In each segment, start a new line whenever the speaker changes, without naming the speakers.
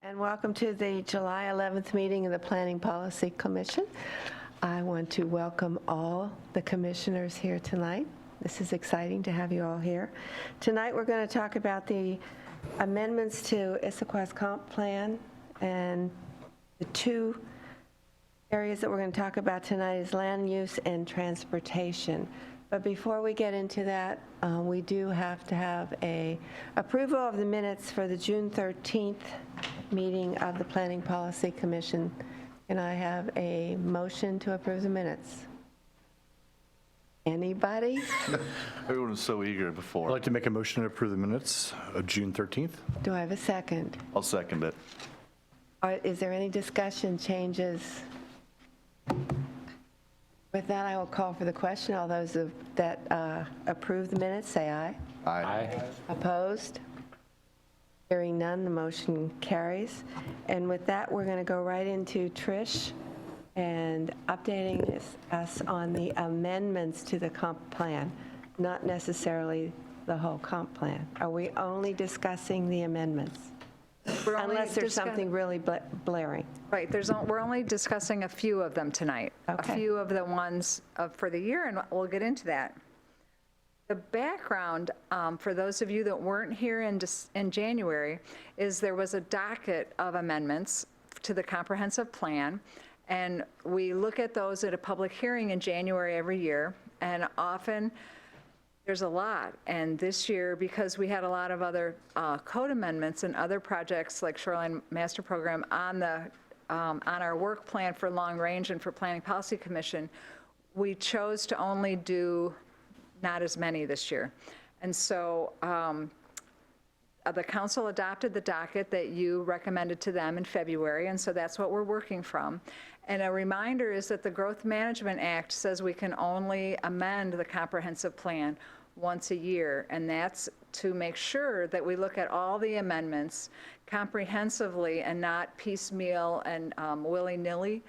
And welcome to the July 11th meeting of the Planning Policy Commission. I want to welcome all the commissioners here tonight. This is exciting to have you all here. Tonight we're going to talk about the amendments to Issaquah's comp plan, and the two areas that we're going to talk about tonight is land use and transportation. But before we get into that, we do have to have a approval of the minutes for the June 13th meeting of the Planning Policy Commission. Can I have a motion to approve the minutes? Anybody?
Everyone was so eager before.
I'd like to make a motion to approve the minutes of June 13th.
Do I have a second?
I'll second it.
Is there any discussion, changes? With that, I will call for the question. All those that approve the minutes, say aye.
Aye.
Opposed? Hearing none, the motion carries. And with that, we're going to go right into Trish and updating us on the amendments to the comp plan, not necessarily the whole comp plan. Are we only discussing the amendments? Unless there's something really blaring.
Right, we're only discussing a few of them tonight.
Okay.
A few of the ones for the year, and we'll get into that. The background, for those of you that weren't here in January, is there was a docket of amendments to the comprehensive plan, and we look at those at a public hearing in January every year, and often there's a lot. And this year, because we had a lot of other code amendments and other projects like Shoreline Master Program on our work plan for long range and for Planning Policy Commission, we chose to only do not as many this year. And so the council adopted the docket that you recommended to them in February, and so that's what we're working from. And a reminder is that the Growth Management Act says we can only amend the comprehensive plan once a year, and that's to make sure that we look at all the amendments comprehensively and not piecemeal and willy-nilly.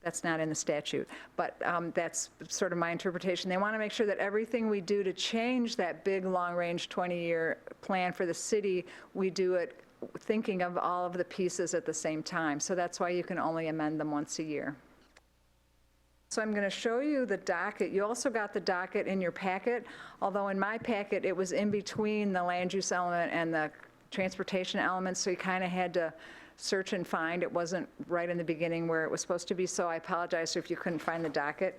That's not in the statute, but that's sort of my interpretation. They want to make sure that everything we do to change that big, long-range 20-year plan for the city, we do it thinking of all of the pieces at the same time. So that's why you can only amend them once a year. So I'm going to show you the docket. You also got the docket in your packet, although in my packet it was in between the land use element and the transportation element, so you kind of had to search and find. It wasn't right in the beginning where it was supposed to be, so I apologize if you couldn't find the docket.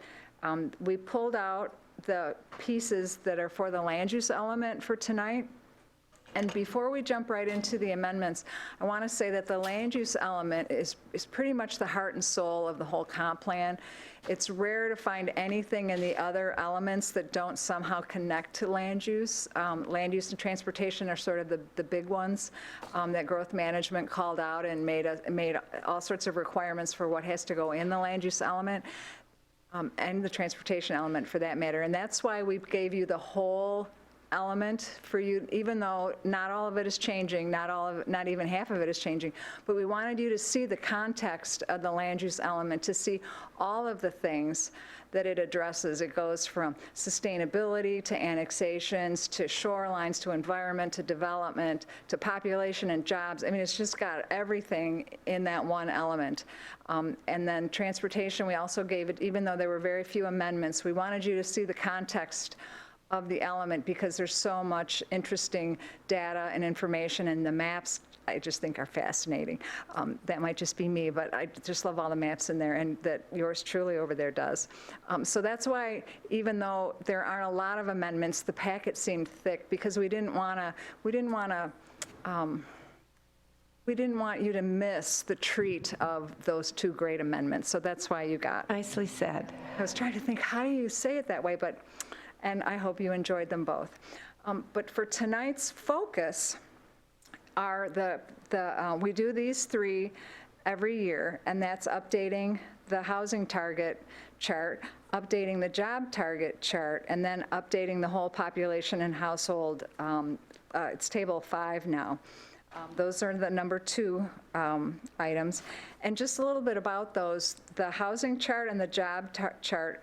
We pulled out the pieces that are for the land use element for tonight. And before we jump right into the amendments, I want to say that the land use element is pretty much the heart and soul of the whole comp plan. It's rare to find anything in the other elements that don't somehow connect to land use. Land use and transportation are sort of the big ones that growth management called out and made all sorts of requirements for what has to go in the land use element. And the transportation element for that matter. And that's why we gave you the whole element for you, even though not all of it is changing, not even half of it is changing, but we wanted you to see the context of the land use element, to see all of the things that it addresses. It goes from sustainability to annexations to shorelines to environment to development to population and jobs. I mean, it's just got everything in that one element. And then transportation, we also gave it, even though there were very few amendments, we wanted you to see the context of the element because there's so much interesting data and information, and the maps I just think are fascinating. That might just be me, but I just love all the maps in there, and that yours truly over there does. So that's why, even though there aren't a lot of amendments, the packet seemed thick because we didn't want you to miss the treat of those two great amendments. So that's why you got.
Nicely said.
I was trying to think, how do you say it that way? And I hope you enjoyed them both. But for tonight's focus are we do these three every year, and that's updating the housing target chart, updating the job target chart, and then updating the whole population and household. It's table 5 now. Those are the number 2 items. And just a little bit about those, the housing chart and the job chart,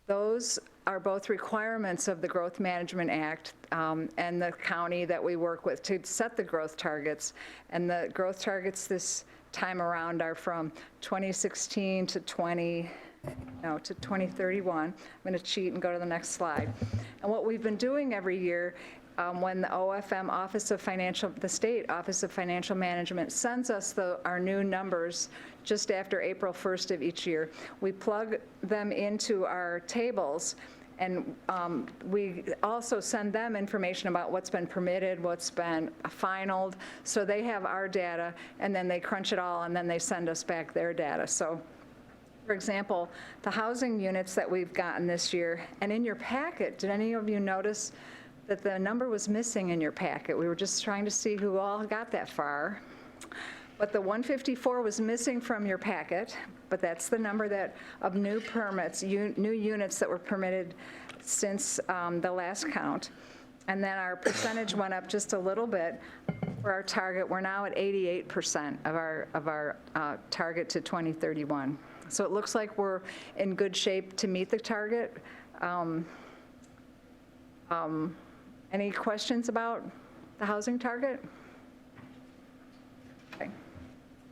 those are both requirements of the Growth Management Act and the county that we work with to set the growth targets. And the growth targets this time around are from 2016 to 2031. I'm going to cheat and go to the next slide. And what we've been doing every year, when the OFM, the State Office of Financial Management, sends us our new numbers just after April 1st of each year, we plug them into our tables, and we also send them information about what's been permitted, what's been finalized, so they have our data, and then they crunch it all, and then they send us back their data. So, for example, the housing units that we've gotten this year, and in your packet, did any of you notice that the number was missing in your packet? We were just trying to see who all got that far. But the 154 was missing from your packet, but that's the number of new permits, new units that were permitted since the last count. And then our percentage went up just a little bit for our target. We're now at 88% of our target to 2031. So it looks like we're in good shape to meet the target. Any questions about the housing target? Okay.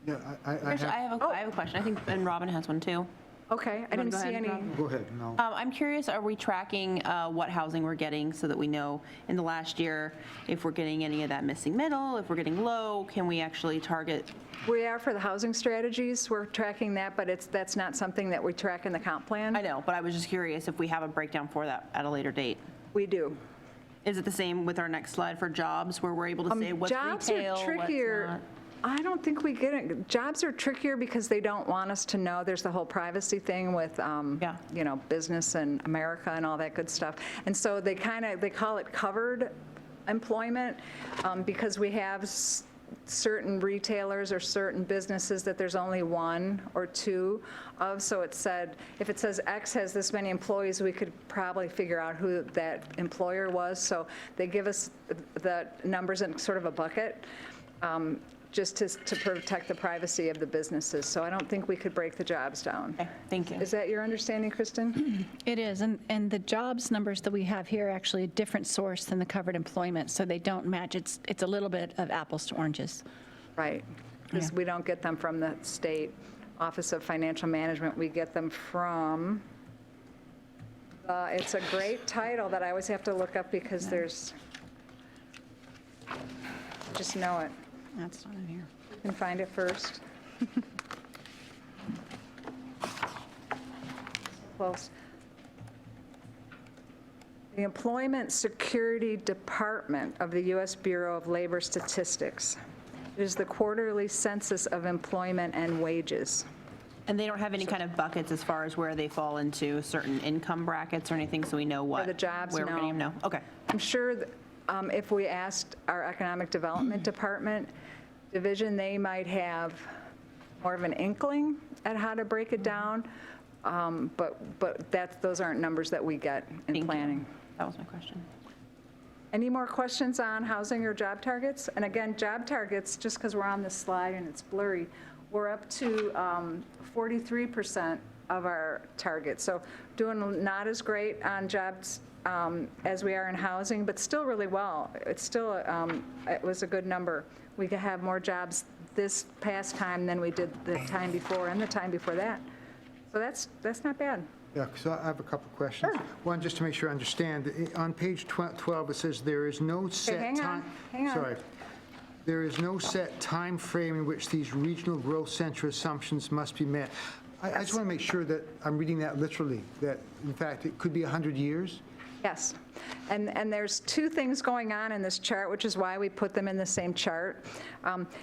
Yeah,
Trish, I have a question. I think, and Robin has one too.
Okay, I didn't
go
see
ahead,
any.
Robin?
Go ahead, no.
I'm curious, are we tracking what housing we're getting so that we know in the last year if we're getting any of that missing middle, if we're getting low, can we actually target?
We are for the housing strategies, we're tracking that, but that's not something that we track in the comp plan.
I know, but I was just curious if we have a breakdown for that at a later date.
We do.
Is it the same with our next slide for jobs where we're able to say what's
Jobs
retail,
are trickier.
what's not?
I don't think we get it. Jobs are trickier because they don't want us to know. There's the whole privacy thing with,
Yeah.
business and America and all that good stuff. And so they call it covered employment because we have certain retailers or certain businesses that there's only one or two of. So it said, if it says X has this many employees, we could probably figure out who that employer was. So they give us the numbers in sort of a bucket. Just to protect the privacy of the businesses. So I don't think we could break the jobs down.
Okay, thank you.
Is that your understanding, Kristen?
It is, and the jobs numbers that we have here are actually a different source than the covered employment, so they don't match. It's a little bit of apples to oranges.
Right, because we don't get them from the State Office of Financial Management. We get them from, it's a great title that I always have to look up because there's, just know it.
That's not in here.
You can find it first. Close. The Employment Security Department of the U.S. Bureau of Labor Statistics. It is the quarterly census of employment and wages.
And they don't have any kind of buckets as far as where they fall into certain income brackets or anything, so we know what?
the jobs,
where we're getting them?
no.
No, okay.
I'm sure if we asked our Economic Development Department division, they might have more of an inkling at how to break it down, but those aren't numbers that we get in
Thank you.
planning.
That was my question.
Any more questions on housing or job targets? And again, job targets, just because we're on this slide and it's blurry, we're up to 43% of our target. So doing not as great on jobs as we are in housing, but still really well. It's still, it was a good number. We could have more jobs this past time than we did the time before and the time before that. So that's not bad.
Yeah, so I have a couple of questions.
Sure.
One, just to make sure I understand, on page 12, it says there is no set
hang on,
time.
hang on.
Sorry. There is no set time frame in which these regional growth center assumptions must be met. I just want to make sure that I'm reading that literally, that in fact it could be 100 years?
Yes. And there's two things going on in this chart, which is why we put them in the same chart.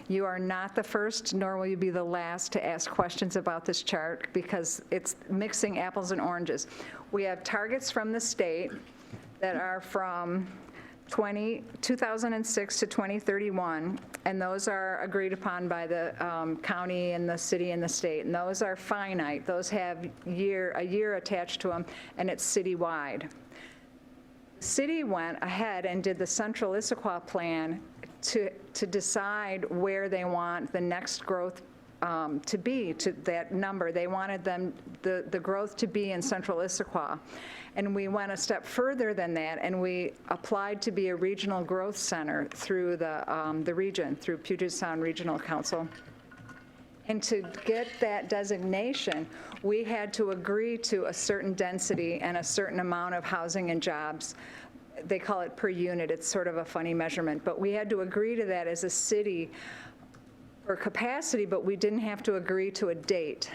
You are not the first, nor will you be the last to ask questions about this chart because it's mixing apples and oranges. We have targets from the state that are from 2006 to 2031, and those are agreed upon by the county and the city and the state, and those are finite. Those have a year attached to them, and it's citywide. The city went ahead and did the Central Issaquah plan to decide where they want the next growth to be, to that number. They wanted the growth to be in central Issaquah. And we went a step further than that, and we applied to be a regional growth center through the region, through Puget Sound Regional Council. And to get that designation, we had to agree to a certain density and a certain amount of housing and jobs. They call it per unit. It's sort of a funny measurement, but we had to agree to that as a city for capacity, but we didn't have to agree to a date.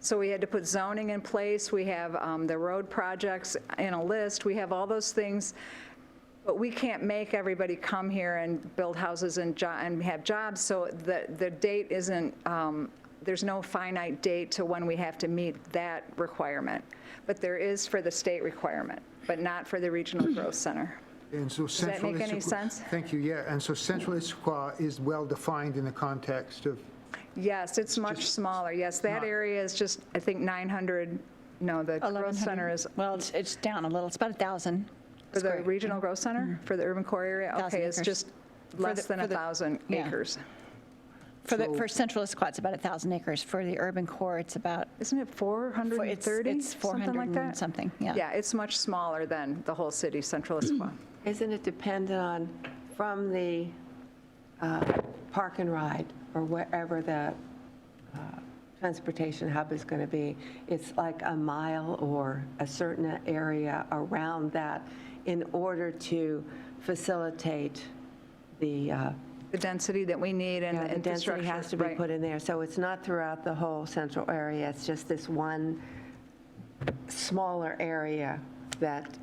So we had to put zoning in place. We have the road projects in a list. We have all those things, but we can't make everybody come here and build houses and have jobs. So the date isn't, there's no finite date to when we have to meet that requirement. But there is for the state requirement, but not for the Regional Growth Center.
And so
Does that make any sense?
Thank you, yeah. And so Central Issaquah is well-defined in the context of,
Yes, it's much smaller. Yes, that area is just, I think, 900, no, the growth
1,100.
center is,
Well, it's down a little, it's about 1,000.
for the regional growth center, for the urban core area?
1,000
Okay, it's
acres.
just less than 1,000
yeah.
acres.
For Central Issaquah, it's about 1,000 acres. For the urban core, it's about,
Isn't it 430?
it's 400
something like
and
that?
something, yeah.
Yeah, it's much smaller than the whole city, Central Issaquah.
Isn't it dependent on, from the park and ride, or wherever the transportation hub is going to be, it's like a mile or a certain area around that in order to facilitate the
The density that we need and
yeah,
the
the density
infrastructure.
has to be
right.
put in there. So it's not throughout the whole central area, it's just this one smaller area that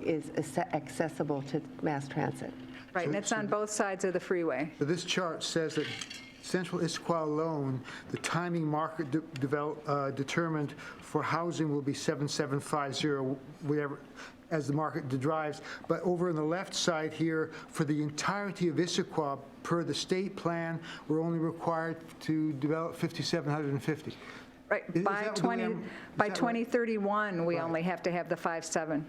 is accessible to mass transit.
Right, and it's on both sides of the freeway.
so this chart says that Central Issaquah alone, the timing market determined for housing will be 7750, whatever, as the market drives. But over on the left side here, for the entirety of Issaquah, per the state plan, we're only required to develop 5,750.
Right,
Is
by
that the way
20,
I'm- is
by
that right?
2031, we only have to have the 5.7.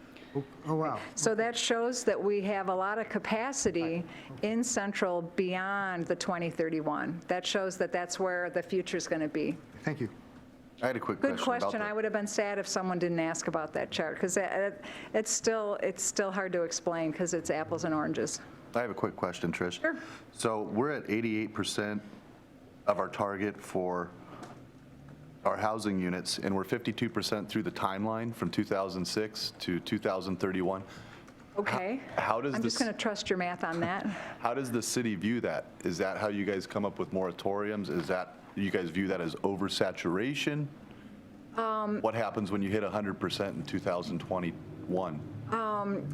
Oh, wow.
So that shows that we have a lot of capacity in Central beyond the 2031. That shows that that's where the future's going to be.
Thank you.
I had a quick question
Good
about
question. I would have been sad if someone didn't ask about that chart, because it's still hard to explain, because it's apples and oranges.
I have a quick question, Trish.
Sure.
So we're at 88% of our target for our housing units, and we're 52% through the timeline from 2006 to 2031.
Okay.
How does
I'm just
this-
going to trust your math on that.
How does the city view that? Is that how you guys come up with moratoriums? Is that, you guys view that as oversaturation? What happens when you hit 100% in 2021?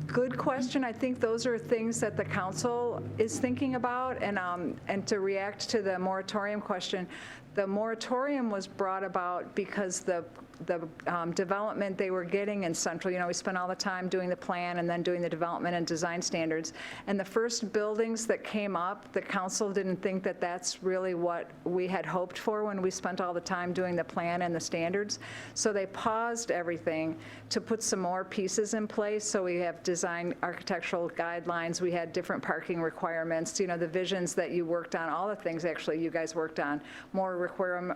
Good question. I think those are things that the council is thinking about. And to react to the moratorium question, the moratorium was brought about because the development they were getting in Central, we spent all the time doing the plan and then doing the development and design standards. And the first buildings that came up, the council didn't think that that's really what we had hoped for when we spent all the time doing the plan and the standards. So they paused everything to put some more pieces in place. So we have design architectural guidelines. We had different parking requirements, the visions that you worked on, all the things actually you guys worked on, more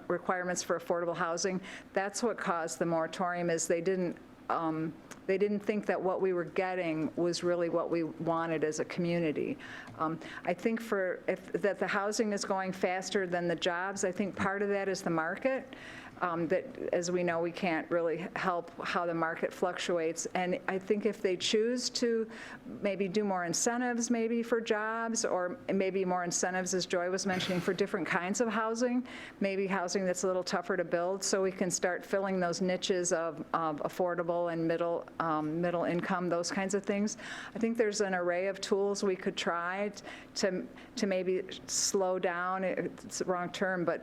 requirements for affordable housing. That's what caused the moratorium, is they didn't think that what we were getting was really what we wanted as a community. I think that the housing is going faster than the jobs. I think part of that is the market. That, as we know, we can't really help how the market fluctuates. And I think if they choose to maybe do more incentives maybe for jobs, or maybe more incentives, as Joy was mentioning, for different kinds of housing, maybe housing that's a little tougher to build, so we can start filling those niches of affordable and middle income, those kinds of things. I think there's an array of tools we could try to maybe slow down, it's the wrong term, but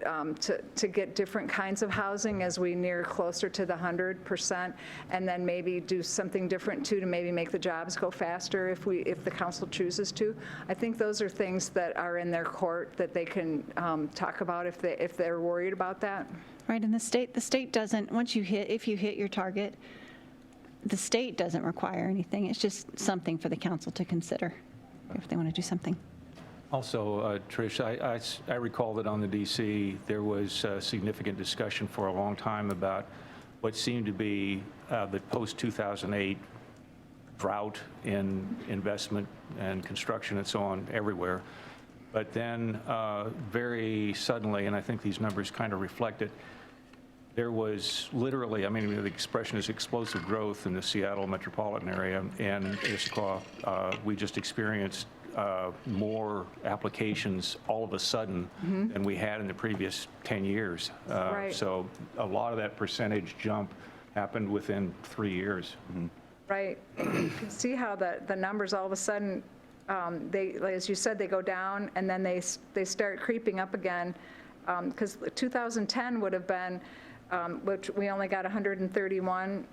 to get different kinds of housing as we near closer to the 100%, and then maybe do something different too, to maybe make the jobs go faster if the council chooses to. I think those are things that are in their court that they can talk about if they're worried about that.
Right, and the state doesn't, if you hit your target, the state doesn't require anything. It's just something for the council to consider if they want to do something.
Also, Trish, I recall that on the DC, there was significant discussion for a long time about what seemed to be the post-2008 drought in investment and construction and so on everywhere. But then very suddenly, and I think these numbers kind of reflect it, there was literally, I mean, the expression is explosive growth in the Seattle metropolitan area, and Issaquah, we just experienced more applications all of a sudden than we had in the previous 10 years.
Right.
So a lot of that percentage jump happened within 3 years.
Right. You can see how the numbers all of a sudden, as you said, they go down and then they start creeping up again. Because 2010 would have been, which we only got 131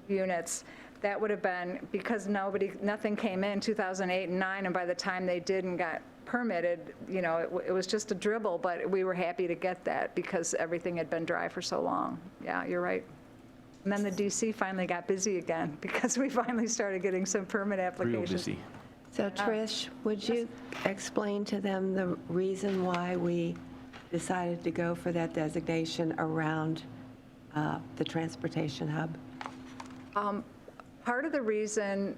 units. That would have been because nothing came in 2008 and 9, and by the time they did and got permitted, you know, it was just a dribble, but we were happy to get that because everything had been dry for so long. Yeah, you're right. And then the DC finally got busy again because we finally started getting some permit
Real
applications.
busy.
So Trish, would you explain to them the reason why we decided to go for that designation around the transportation hub?
Part of the reason,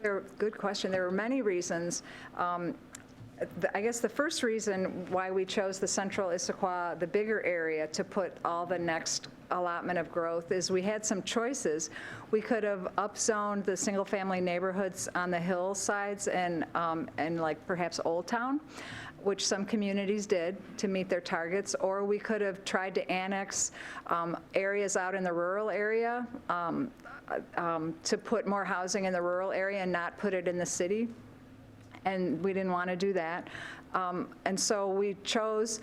good question, there were many reasons. I guess the first reason why we chose the central Issaquah, the bigger area, to put all the next allotment of growth is we had some choices. We could have upzoned the single-family neighborhoods on the hillsides and like perhaps Old Town, which some communities did to meet their targets, or we could have tried to annex areas out in the rural area to put more housing in the rural area and not put it in the city. And we didn't want to do that. And so we chose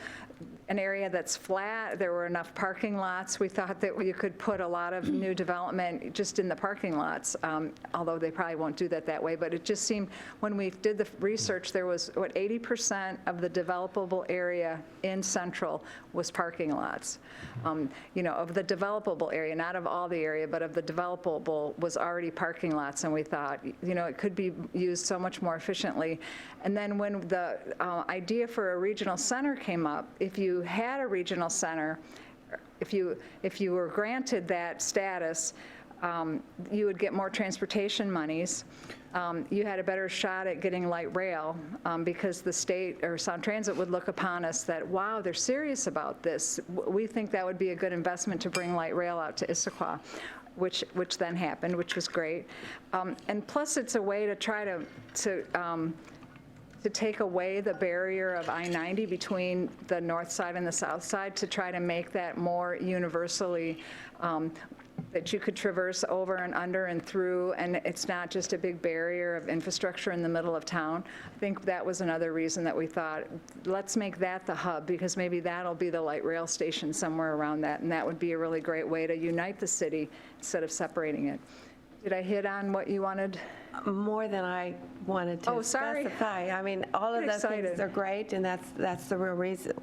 an area that's flat. There were enough parking lots. We thought that you could put a lot of new development just in the parking lots, although they probably won't do that way. But it just seemed, when we did the research, there was, 80% of the developable area in Central was parking lots. You know, of the developable area, not of all the area, but of the developable was already parking lots. And we thought, you know, it could be used so much more efficiently. And then when the idea for a regional center came up, if you had a regional center, if you were granted that status, you would get more transportation monies. You had a better shot at getting light rail because the state or Sound Transit would look upon us that, wow, they're serious about this. We think that would be a good investment to bring light rail out to Issaquah, which then happened, which was great. And plus, it's a way to try to take away the barrier of I-90 between the north side and the south side, to try to make that more universally, that you could traverse over and under and through, and it's not just a big barrier of infrastructure in the middle of town. I think that was another reason that we thought, let's make that the hub, because maybe that'll be the light rail station somewhere around that, and that would be a really great way to unite the city instead of separating it. Did I hit on what you wanted?
More than I wanted to
Oh, sorry.
specify. I mean, all of
Get
those things
excited.
are great, and that's the real reason,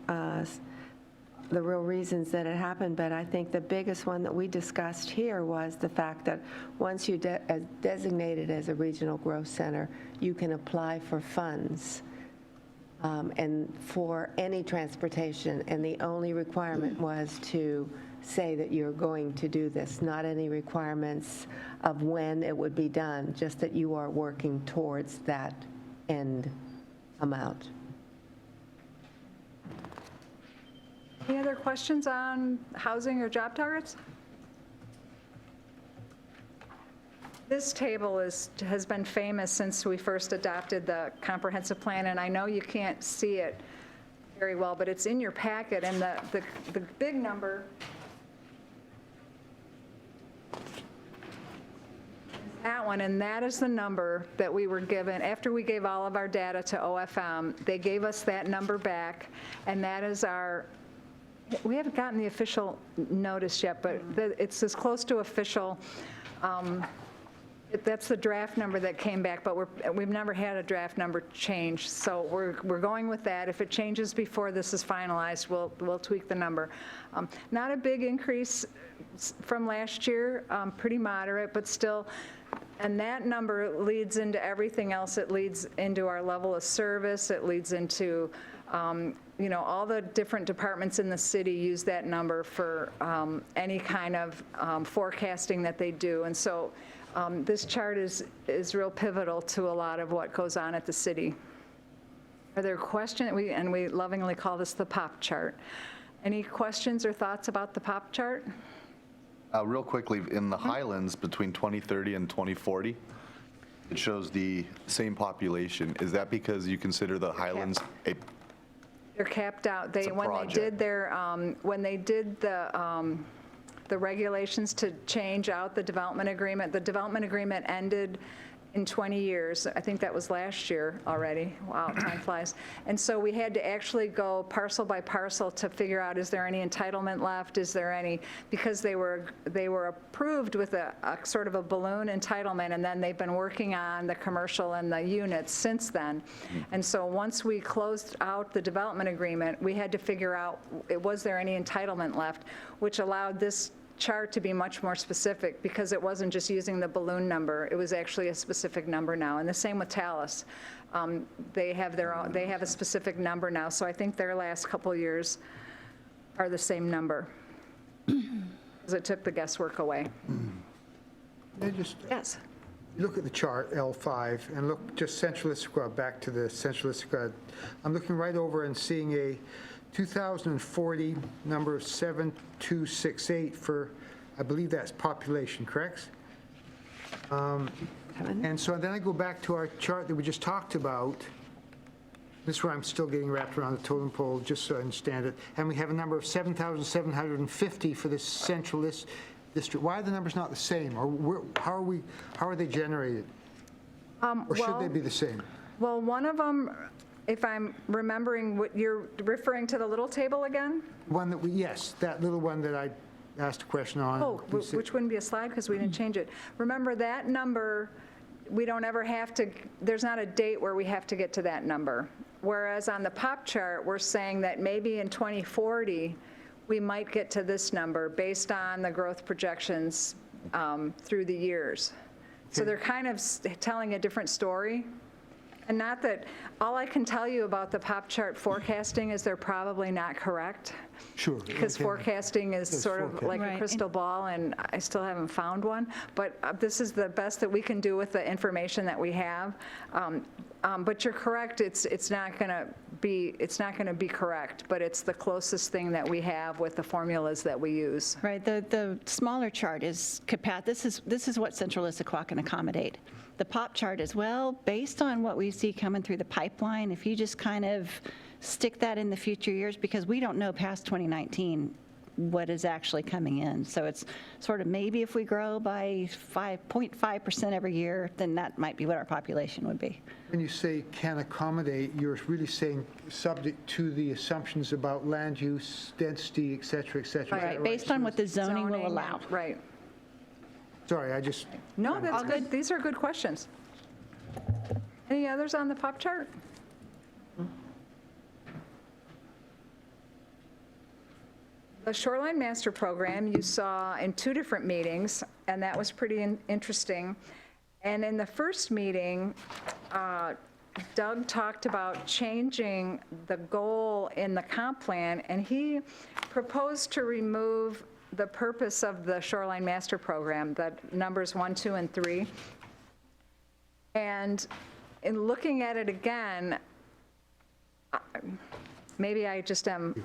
the real reasons that it happened. But I think the biggest one that we discussed here was the fact that once you designate it as a regional growth center, you can apply for funds and for any transportation, and the only requirement was to say that you're going to do this, not any requirements of when it would be done, just that you are working towards that end amount.
Any other questions on housing or job targets? This table has been famous since we first adopted the comprehensive plan, and I know you can't see it very well, but it's in your packet, and the big number that one, and that is the number that we were given after we gave all of our data to OFM. They gave us that number back, and that is our, we haven't gotten the official notice yet, but it's as close to official That's the draft number that came back, but we've never had a draft number change, so we're going with that. If it changes before this is finalized, we'll tweak the number. Not a big increase from last year, pretty moderate, but still, and that number leads into everything else. It leads into our level of service. It leads into, all the different departments in the city use that number for any kind of forecasting that they do. And so this chart is real pivotal to a lot of what goes on at the city. Are there questions? And we lovingly call this the pop chart. Any questions or thoughts about the pop chart?
Real quickly, in the Highlands between 2030 and 2040, it shows the same population. Is that because you consider the Highlands a
They're capped out.
It's a project.
When they did the regulations to change out the development agreement ended in 20 years. I think that was last year already. Wow, time flies. And so we had to actually go parcel by parcel to figure out, is there any entitlement left? Is there any, because they were approved with a sort of a balloon entitlement, and then they've been working on the commercial and the units since then. And so once we closed out the development agreement, we had to figure out, was there any entitlement left, which allowed this chart to be much more specific, because it wasn't just using the balloon number, it was actually a specific number now. And the same with Talus. They have a specific number now, so I think their last couple of years are the same number, because it took the guesswork away. Yes.
Look at the chart, L5, and look just Central Issaquah, back to the Central Issaquah. I'm looking right over and seeing a 2040 number of 7268 for, I believe that's population, correct? And so then I go back to our chart that we just talked about. This is where I'm still getting wrapped around the totem pole, just so I understand it. And we have a number of 7,750 for the Central District. Why are the numbers not the same? Or how are they generated? Or should they be the same?
Well, one of them, if I'm remembering, what you're referring to the little table again?
One that yes, that little one that I asked a question on.
Oh, which wouldn't be a slide because we didn't change it. Remember, that number, we don't ever have to, there's not a date where we have to get to that number. Whereas on the pop chart, we're saying that maybe in 2040, we might get to this number based on the growth projections through the years. So they're kind of telling a different story. And not that, all I can tell you about the pop chart forecasting is they're probably not correct.
Sure.
Because
okay.
forecasting is sort of like
Right.
a crystal ball, and I still haven't found one. But this is the best that we can do with the information that we have. But you're correct, it's not going to be correct, but it's the closest thing that we have with the formulas that we use.
Right, the smaller chart is this is what Central Issaquah can accommodate. The pop chart is, well, based on what we see coming through the pipeline, if you just kind of stick that in the future years, because we don't know past 2019 what is actually coming in. So it's sort of maybe if we grow by 5.5% every year, then that might be what our population would be.
When you say can accommodate, you're really saying subject to the assumptions about land use, density, et cetera, et cetera.
Right, based on what the zoning will
Zoning,
allow.
Right.
Sorry, I just.
No, that's good. These are good questions. Any others on the pop chart? The Shoreline Master Program you saw in 2 different meetings, and that was pretty interesting. And in the first meeting, Doug talked about changing the goal in the comp plan, and he proposed to remove the purpose of the Shoreline Master Program, the numbers 1, 2, and 3. And in looking at it again, maybe I just am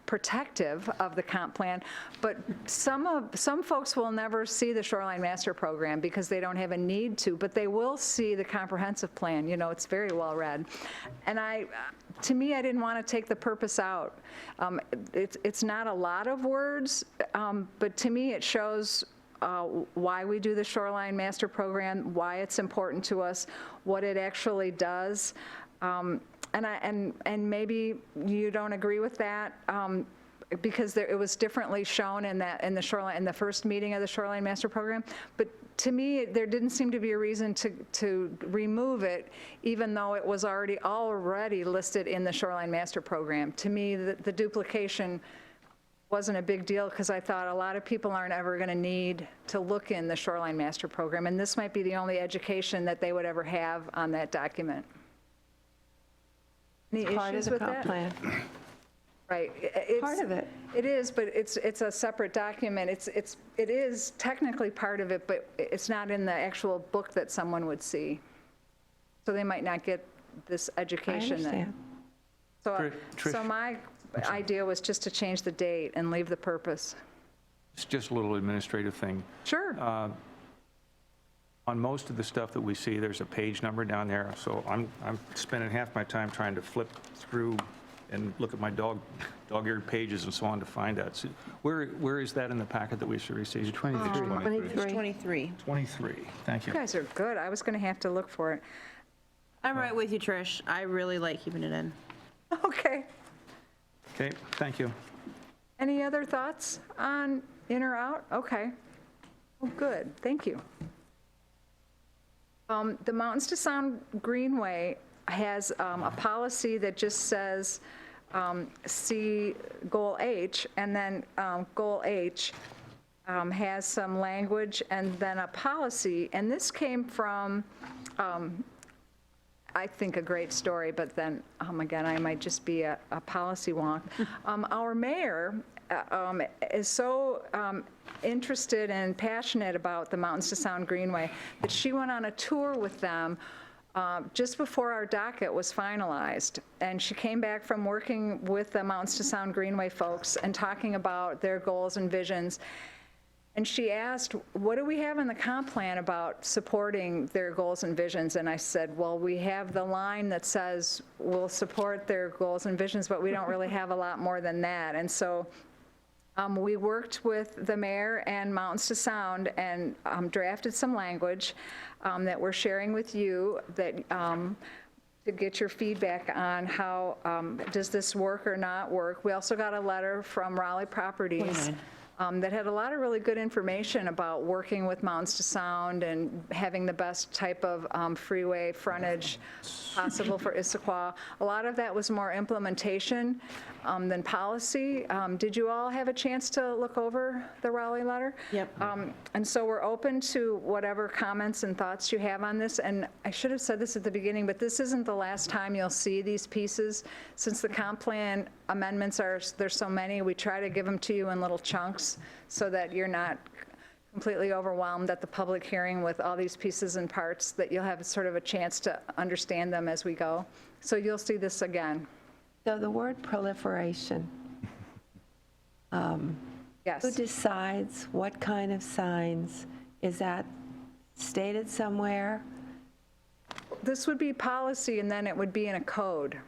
protective of the comp plan, but some folks will never see the Shoreline Master Program because they don't have a need to, but they will see the comprehensive plan. You know, it's very well read. And to me, I didn't want to take the purpose out. It's not a lot of words, but to me, it shows why we do the Shoreline Master Program, why it's important to us, what it actually does. And maybe you don't agree with that because it was differently shown in the first meeting of the Shoreline Master Program. But to me, there didn't seem to be a reason to remove it, even though it was already listed in the Shoreline Master Program. To me, the duplication wasn't a big deal because I thought a lot of people aren't ever going to need to look in the Shoreline Master Program, and this might be the only education that they would ever have on that document. Any
Part of
issues
the
with
comp
that?
plan.
Right.
Part of it.
It is, but it's a separate document. It is technically part of it, but it's not in the actual book that someone would see. So they might not get this
I
education.
understand.
So
Trish.
my idea was just to change the date and leave the purpose.
It's just a little administrative thing.
Sure.
On most of the stuff that we see, there's a page number down there, so I'm spending half my time trying to flip through and look at my dog-eared pages and so on to find out. So where is that in the packet that we should receive?
23.
23.
23.
23, thank
You
you.
guys are good. I was going to have to look for it.
I'm right with you, Trish. I really like keeping it in.
Okay.
Okay, thank you.
Any other thoughts on in or out? Okay. Oh, good. Thank you. The Mountains to Sound Greenway has a policy that just says see Goal H, and then Goal H has some language and then a policy. And this came from, I think, a great story, but then, again, I might just be a policy wonk. Our mayor is so interested and passionate about the Mountains to Sound Greenway that she went on a tour with them just before our docket was finalized. And she came back from working with the Mountains to Sound Greenway folks and talking about their goals and visions. And she asked, what do we have in the comp plan about supporting their goals and visions? And I said, well, we have the line that says we'll support their goals and visions, but we don't really have a lot more than that. And so we worked with the mayor and Mountains to Sound and drafted some language that we're sharing with you that to get your feedback on how, does this work or not work. We also got a letter from Raleigh Properties that had a lot of really good information about working with Mountains to Sound and having the best type of freeway frontage possible for Issaquah. A lot of that was more implementation than policy. Did you all have a chance to look over the Raleigh letter?
Yep.
And so we're open to whatever comments and thoughts you have on this. And I should have said this at the beginning, but this isn't the last time you'll see these pieces. Since the comp plan amendments there's so many, we try to give them to you in little chunks so that you're not completely overwhelmed at the public hearing with all these pieces and parts, that you'll have sort of a chance to understand them as we go. So you'll see this again.
So the word proliferation,
Yes.
who decides what kind of signs? Is that stated somewhere?
This would be policy, and then it would be in a code.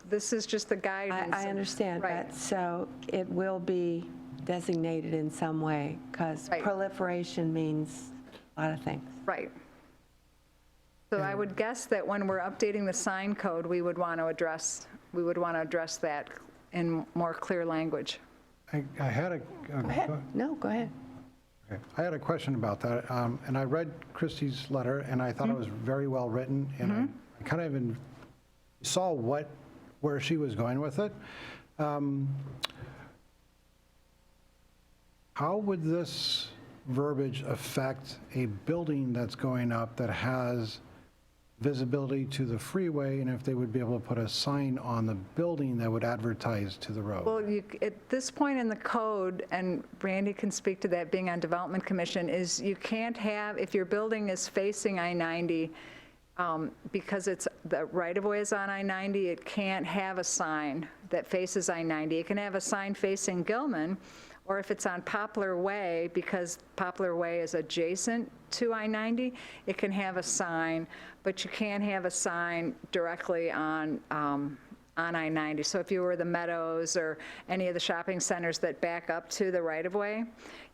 This is just the guidance.
I understand,
Right.
but so it will be designated in some way, because
Right.
proliferation means a lot of things.
Right. So I would guess that when we're updating the sign code, we would want to address that in more clear language.
I had a,
Go ahead. No, go ahead.
okay. I had a question about that, and I read Christie's letter, and I thought it was very well written, and I kind of saw where she was going with it. How would this verbiage affect a building that's going up that has visibility to the freeway, and if they would be able to put a sign on the building that would advertise to the road?
Well, at this point in the code, and Randy can speak to that being on Development Commission, is you can't have, if your building is facing I-90, because the right-of-way is on I-90, it can't have a sign that faces I-90. It can have a sign facing Gilman, or if it's on Poplar Way, because Poplar Way is adjacent to I-90, it can have a sign, but you can't have a sign directly on I-90. So if you were the Meadows or any of the shopping centers that back up to the right-of-way,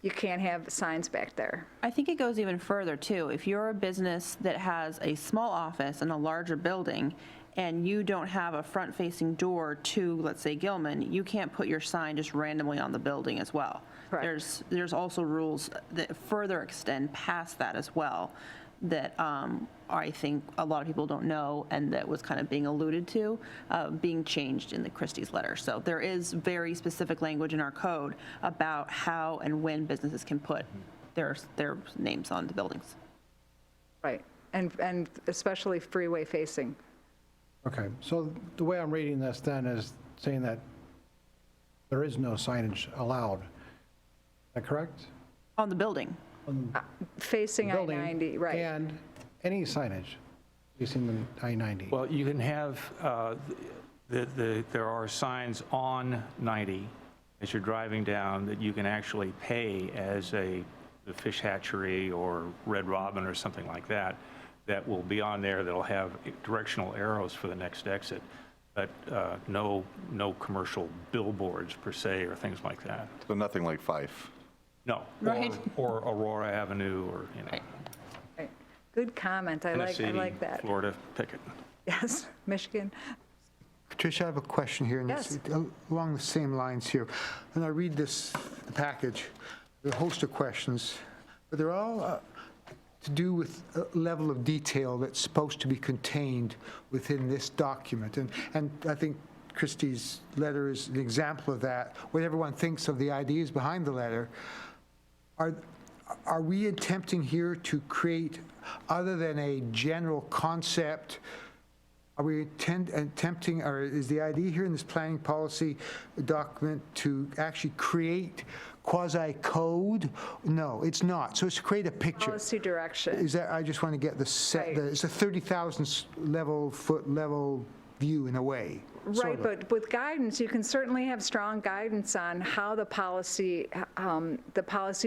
you can't have signs back there.
I think it goes even further, too. If you're a business that has a small office in a larger building and you don't have a front-facing door to, let's say, Gilman, you can't put your sign just randomly on the building as well.
Correct.
There's also rules that further extend past that as well, that I think a lot of people don't know, and that was kind of being alluded to, being changed in the Christie's letter. So there is very specific language in our code about how and when businesses can put their names on the buildings.
Right, and especially freeway facing.
Okay, so the way I'm reading this then is saying that there is no signage allowed. Is that correct?
On the building.
Facing
Building
I-90, right.
And any signage facing the I-90.
Well, you can have, there are signs on 90 as you're driving down that you can actually pay as the fish hatchery or Red Robin or something like that, that will be on there that'll have directional arrows for the next exit, but no commercial billboards per se or things like that.
So nothing like Fife.
No.
Right.
Or Aurora Avenue or,
Right. Good comment, I
Tennessee,
like that.
Florida, pick it.
Yes, Michigan.
Tricia, I have a question here, and
Yes.
it's along the same lines here. When I read the package, there are a host of questions, but they're all to do with a level of detail that's supposed to be contained within this document. And I think Christie's letter is an example of that. What everyone thinks of the ideas behind the letter, are we attempting here to create, other than a general concept, are we attempting, or is the idea here in this planning policy document to actually create quasi-code? No, it's not. So it's to create a picture.
Policy direction.
Is that, I just want to get the set,
Right.
it's a 30,000 foot level view in a way. sort
Right,
of.
but with guidance, you can certainly have strong guidance on how the policy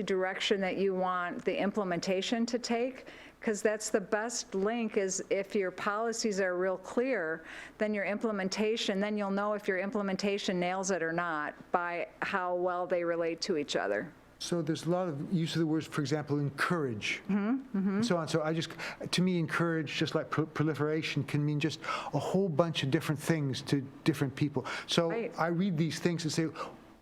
direction that you want the implementation to take, because that's the best link, is if your policies are real clear, then your implementation, then you'll know if your implementation nails it or not by how well they relate to each other.
So there's a lot of use of the words, for example, encourage, and so on. So to me, encourage, just like proliferation, can mean just a whole bunch of different things to different people. So
Right.
I read these things and say,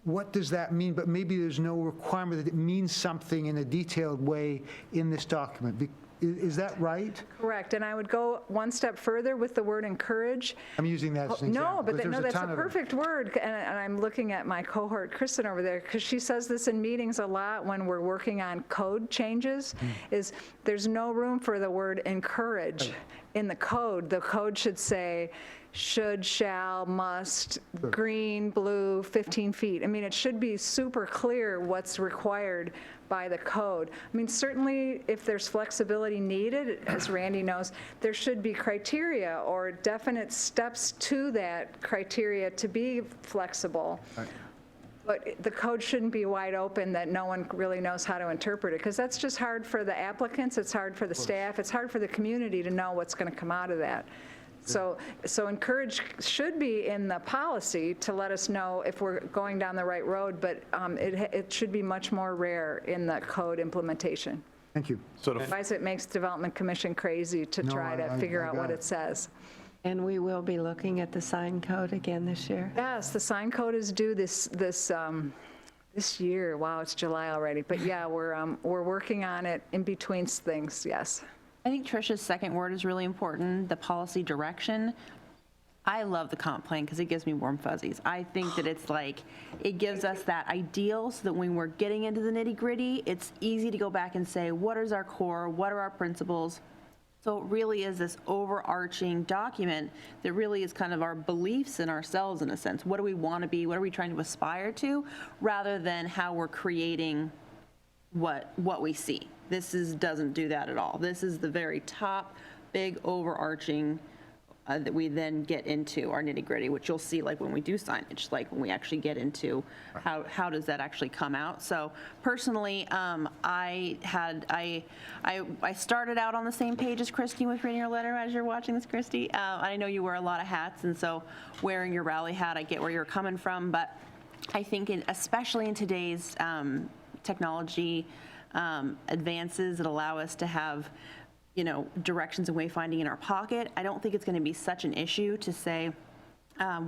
what does that mean? But maybe there's no requirement that it means something in a detailed way in this document. Is that right?
Correct, and I would go one step further with the word encourage.
I'm using that as an example.
No, but
there's
that's
ton
a
of them.
perfect word, and I'm looking at my cohort, Kristen, over there, because she says this in meetings a lot when we're working on code changes, is there's no room for the word encourage in the code. The code should say should, shall, must, green, blue, 15 feet. I mean, it should be super clear what's required by the code. I mean, certainly if there's flexibility needed, as Randy knows, there should be criteria or definite steps to that criteria to be flexible. But the code shouldn't be wide open that no one really knows how to interpret it, because that's just hard for the applicants, it's hard for the staff, it's hard for the community to know what's going to come out of that. So encourage should be in the policy to let us know if we're going down the right road, but it should be much more rare in the code implementation.
Thank you.
Otherwise, it makes Development Commission crazy to try
I
to figure out
got
what
it.
it says.
And we will be looking at the sign code again this year.
Yes, the sign code is due this year. Wow, it's July already. But yeah, we're working on it in between things, yes.
I think Tricia's second word is really important, the policy direction. I love the comp plan because it gives me warm fuzzies. I think that it's like, it gives us that ideal so that when we're getting into the nitty gritty, it's easy to go back and say, what is our core? What are our principles? So it really is this overarching document that really is kind of our beliefs in ourselves in a sense. What do we want to be? What are we trying to aspire to? Rather than how we're creating what we see. Doesn't do that at all. This is the very top, big overarching that we then get into our nitty gritty, which you'll see like when we do signage, like when we actually get into how does that actually come out. So personally, I started out on the same page as Christy with reading your letter as you're watching this, Christy. I know you wear a lot of hats, and so wearing your rally hat, I get where you're coming from, but I think especially in today's technology advances that allow us to have directions and wayfinding in our pocket, I don't think it's going to be such an issue to say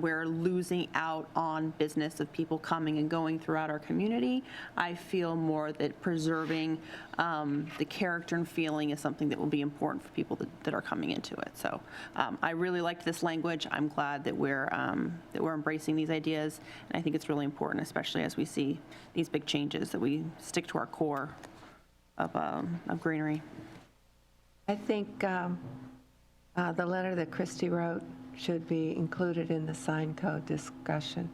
we're losing out on business of people coming and going throughout our community. I feel more that preserving the character and feeling is something that will be important for people that are coming into it. So I really liked this language. I'm glad that we're embracing these ideas, and I think it's really important, especially as we see these big changes, that we stick to our core of greenery.
I think the letter that Christie wrote should be included in the sign code discussion.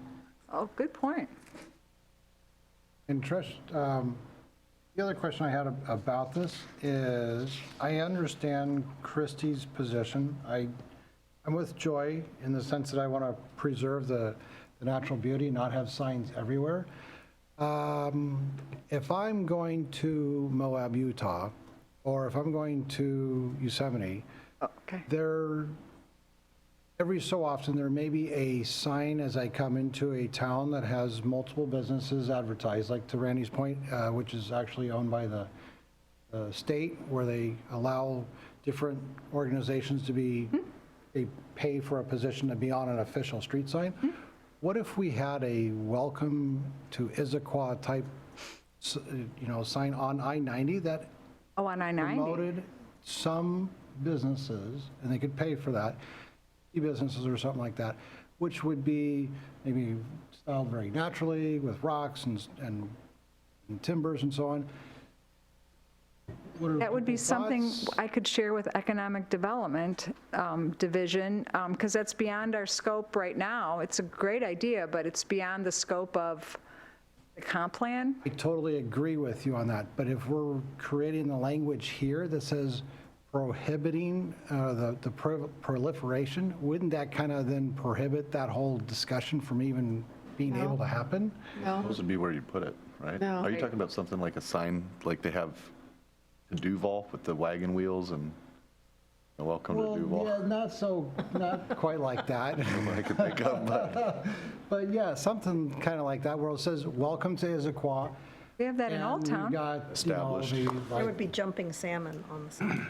Oh, good point.
And Trish, the other question I had about this is, I understand Christie's position. I'm with Joy in the sense that I want to preserve the natural beauty, not have signs everywhere. If I'm going to Moab, Utah, or if I'm going to Yosemite,
Okay.
every so often, there may be a sign as I come into a town that has multiple businesses advertised, like to Randy's point, which is actually owned by the state, where they allow different organizations to be, they pay for a position to be on an official street sign. What if we had a welcome to Issaquah type, sign on I-90 that
Oh, on I-90.
promoted some businesses, and they could pay for that, businesses or something like that, which would be maybe styled very naturally with rocks and timbers and so on.
That would be something I could share with Economic Development Division, because that's beyond our scope right now. It's a great idea, but it's beyond the scope of the comp plan.
I totally agree with you on that, but if we're creating the language here that says prohibiting the proliferation, wouldn't that kind of then prohibit that whole discussion from even being able to happen?
Those would be where you put it, right?
No.
Are you talking about something like a sign, like they have to Duval with the wagon wheels and welcome to Duval?
Yeah, not quite like that.
I could think of, but
But yeah, something kind of like that, where it says, welcome to Issaquah.
We have that in Old
And
Town.
we've got,
Established.
There would be jumping salmon on the sign.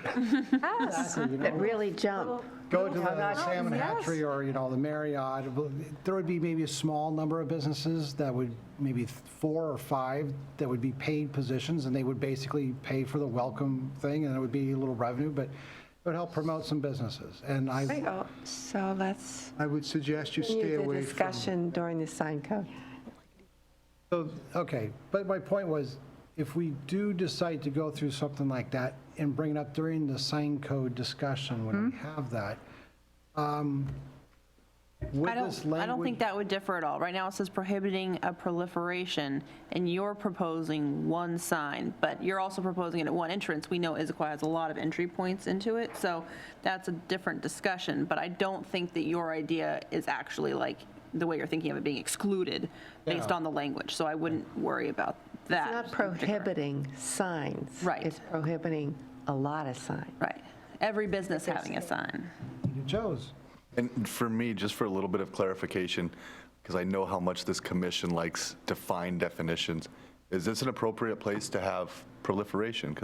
Yes.
That really jump.
Go to the Salmon Hatchery or, the Marriott. There would be maybe a small number of businesses that would, maybe 4 or 5, that would be paid positions, and they would basically pay for the welcome thing, and it would be a little revenue, but it would help promote some businesses. And
So let's
I would suggest you stay
continue the
away from.
discussion during the sign code.
Okay, but my point was, if we do decide to go through something like that and bring it up during the sign code discussion when we have that, would
I
this
don't
language?
think that would differ at all. Right now, it says prohibiting a proliferation, and you're proposing one sign, but you're also proposing it at one entrance. We know Issaquah has a lot of entry points into it, so that's a different discussion. But I don't think that your idea is actually like the way you're thinking of it being excluded based
Yeah.
on the language, so I wouldn't worry about that.
It's not prohibiting signs.
Right.
It's prohibiting a lot of signs.
Right. Every business having a sign.
Joe's.
And for me, just for a little bit of clarification, because I know how much this commission likes defined definitions, is this an appropriate place to have proliferation?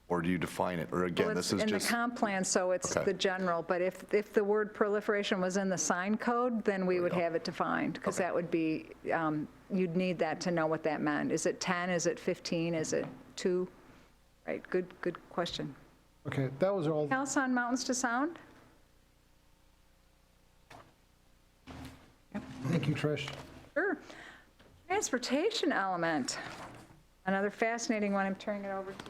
Or do you define it? Or
Well,
again,
it's
this is
in the
just,
comp plan, so it's
Okay.
the general, but if the word proliferation was in the sign code, then we would have it defined, because that would be, you'd need that to know what that meant. Is it 10, is it 15, is it 2? Right, good question.
Okay, that was all.
Anything else on Mountains to Sound?
Thank you, Trish.
Sure. Transportation element, another fascinating one. I'm turning it over to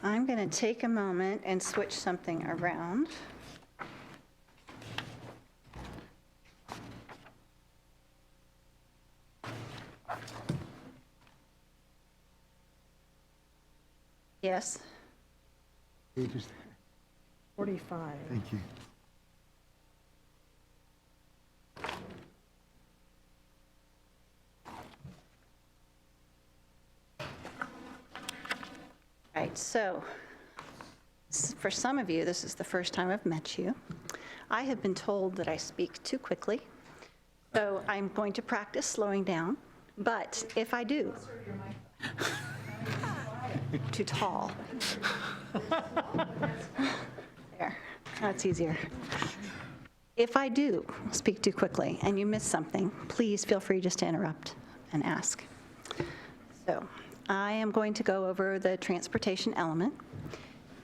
I'm going to take a moment and switch something around. Yes.
45.
Thank you.
Right, so for some of you, this is the first time I've met you. I have been told that I speak too quickly, so I'm going to practice slowing down, but if I do, Too tall. There, that's easier. If I do speak too quickly and you miss something, please feel free just to interrupt and ask. So I am going to go over the transportation element.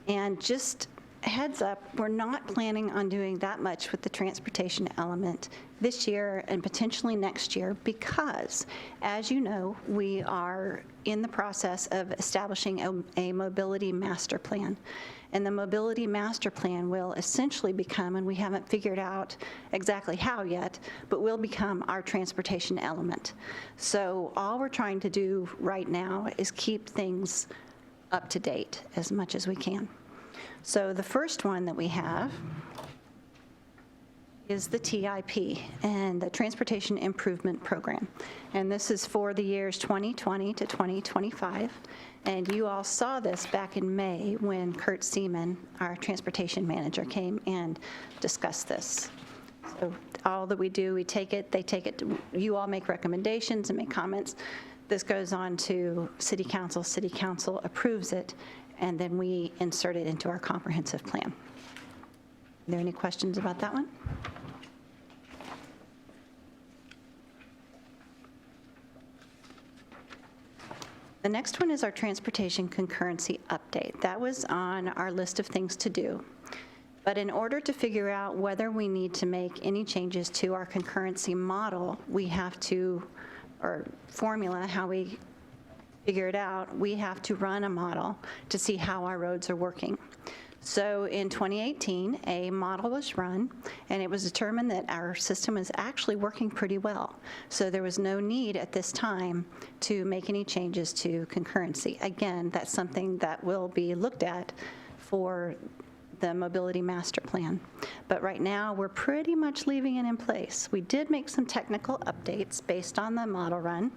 And just heads up, we're not planning on doing that much with the transportation element this year and potentially next year because, as you know, we are in the process of establishing a mobility master plan. And the mobility master plan will essentially become, and we haven't figured out exactly how yet, but will become our transportation element. So all we're trying to do right now is keep things up to date as much as we can. So the first one that we have is the TIP and the Transportation Improvement Program. And this is for the years 2020 to 2025. And you all saw this back in May when Kurt Seaman, our transportation manager, came and discussed this. So all that we do, we take it, they take it, you all make recommendations and make comments. This goes on to City Council approves it, and then we insert it into our comprehensive plan. Are there any questions about that one? The next one is our transportation concurrency update. That was on our list of things to do. But in order to figure out whether we need to make any changes to our concurrency model, we have to, or formula, how we figure it out, we have to run a model to see how our roads are working. So in 2018, a model was run, and it was determined that our system was actually working pretty well. So there was no need at this time to make any changes to concurrency. Again, that's something that will be looked at for the mobility master plan. But right now, we're pretty much leaving it in place. We did make some technical updates based on the model run.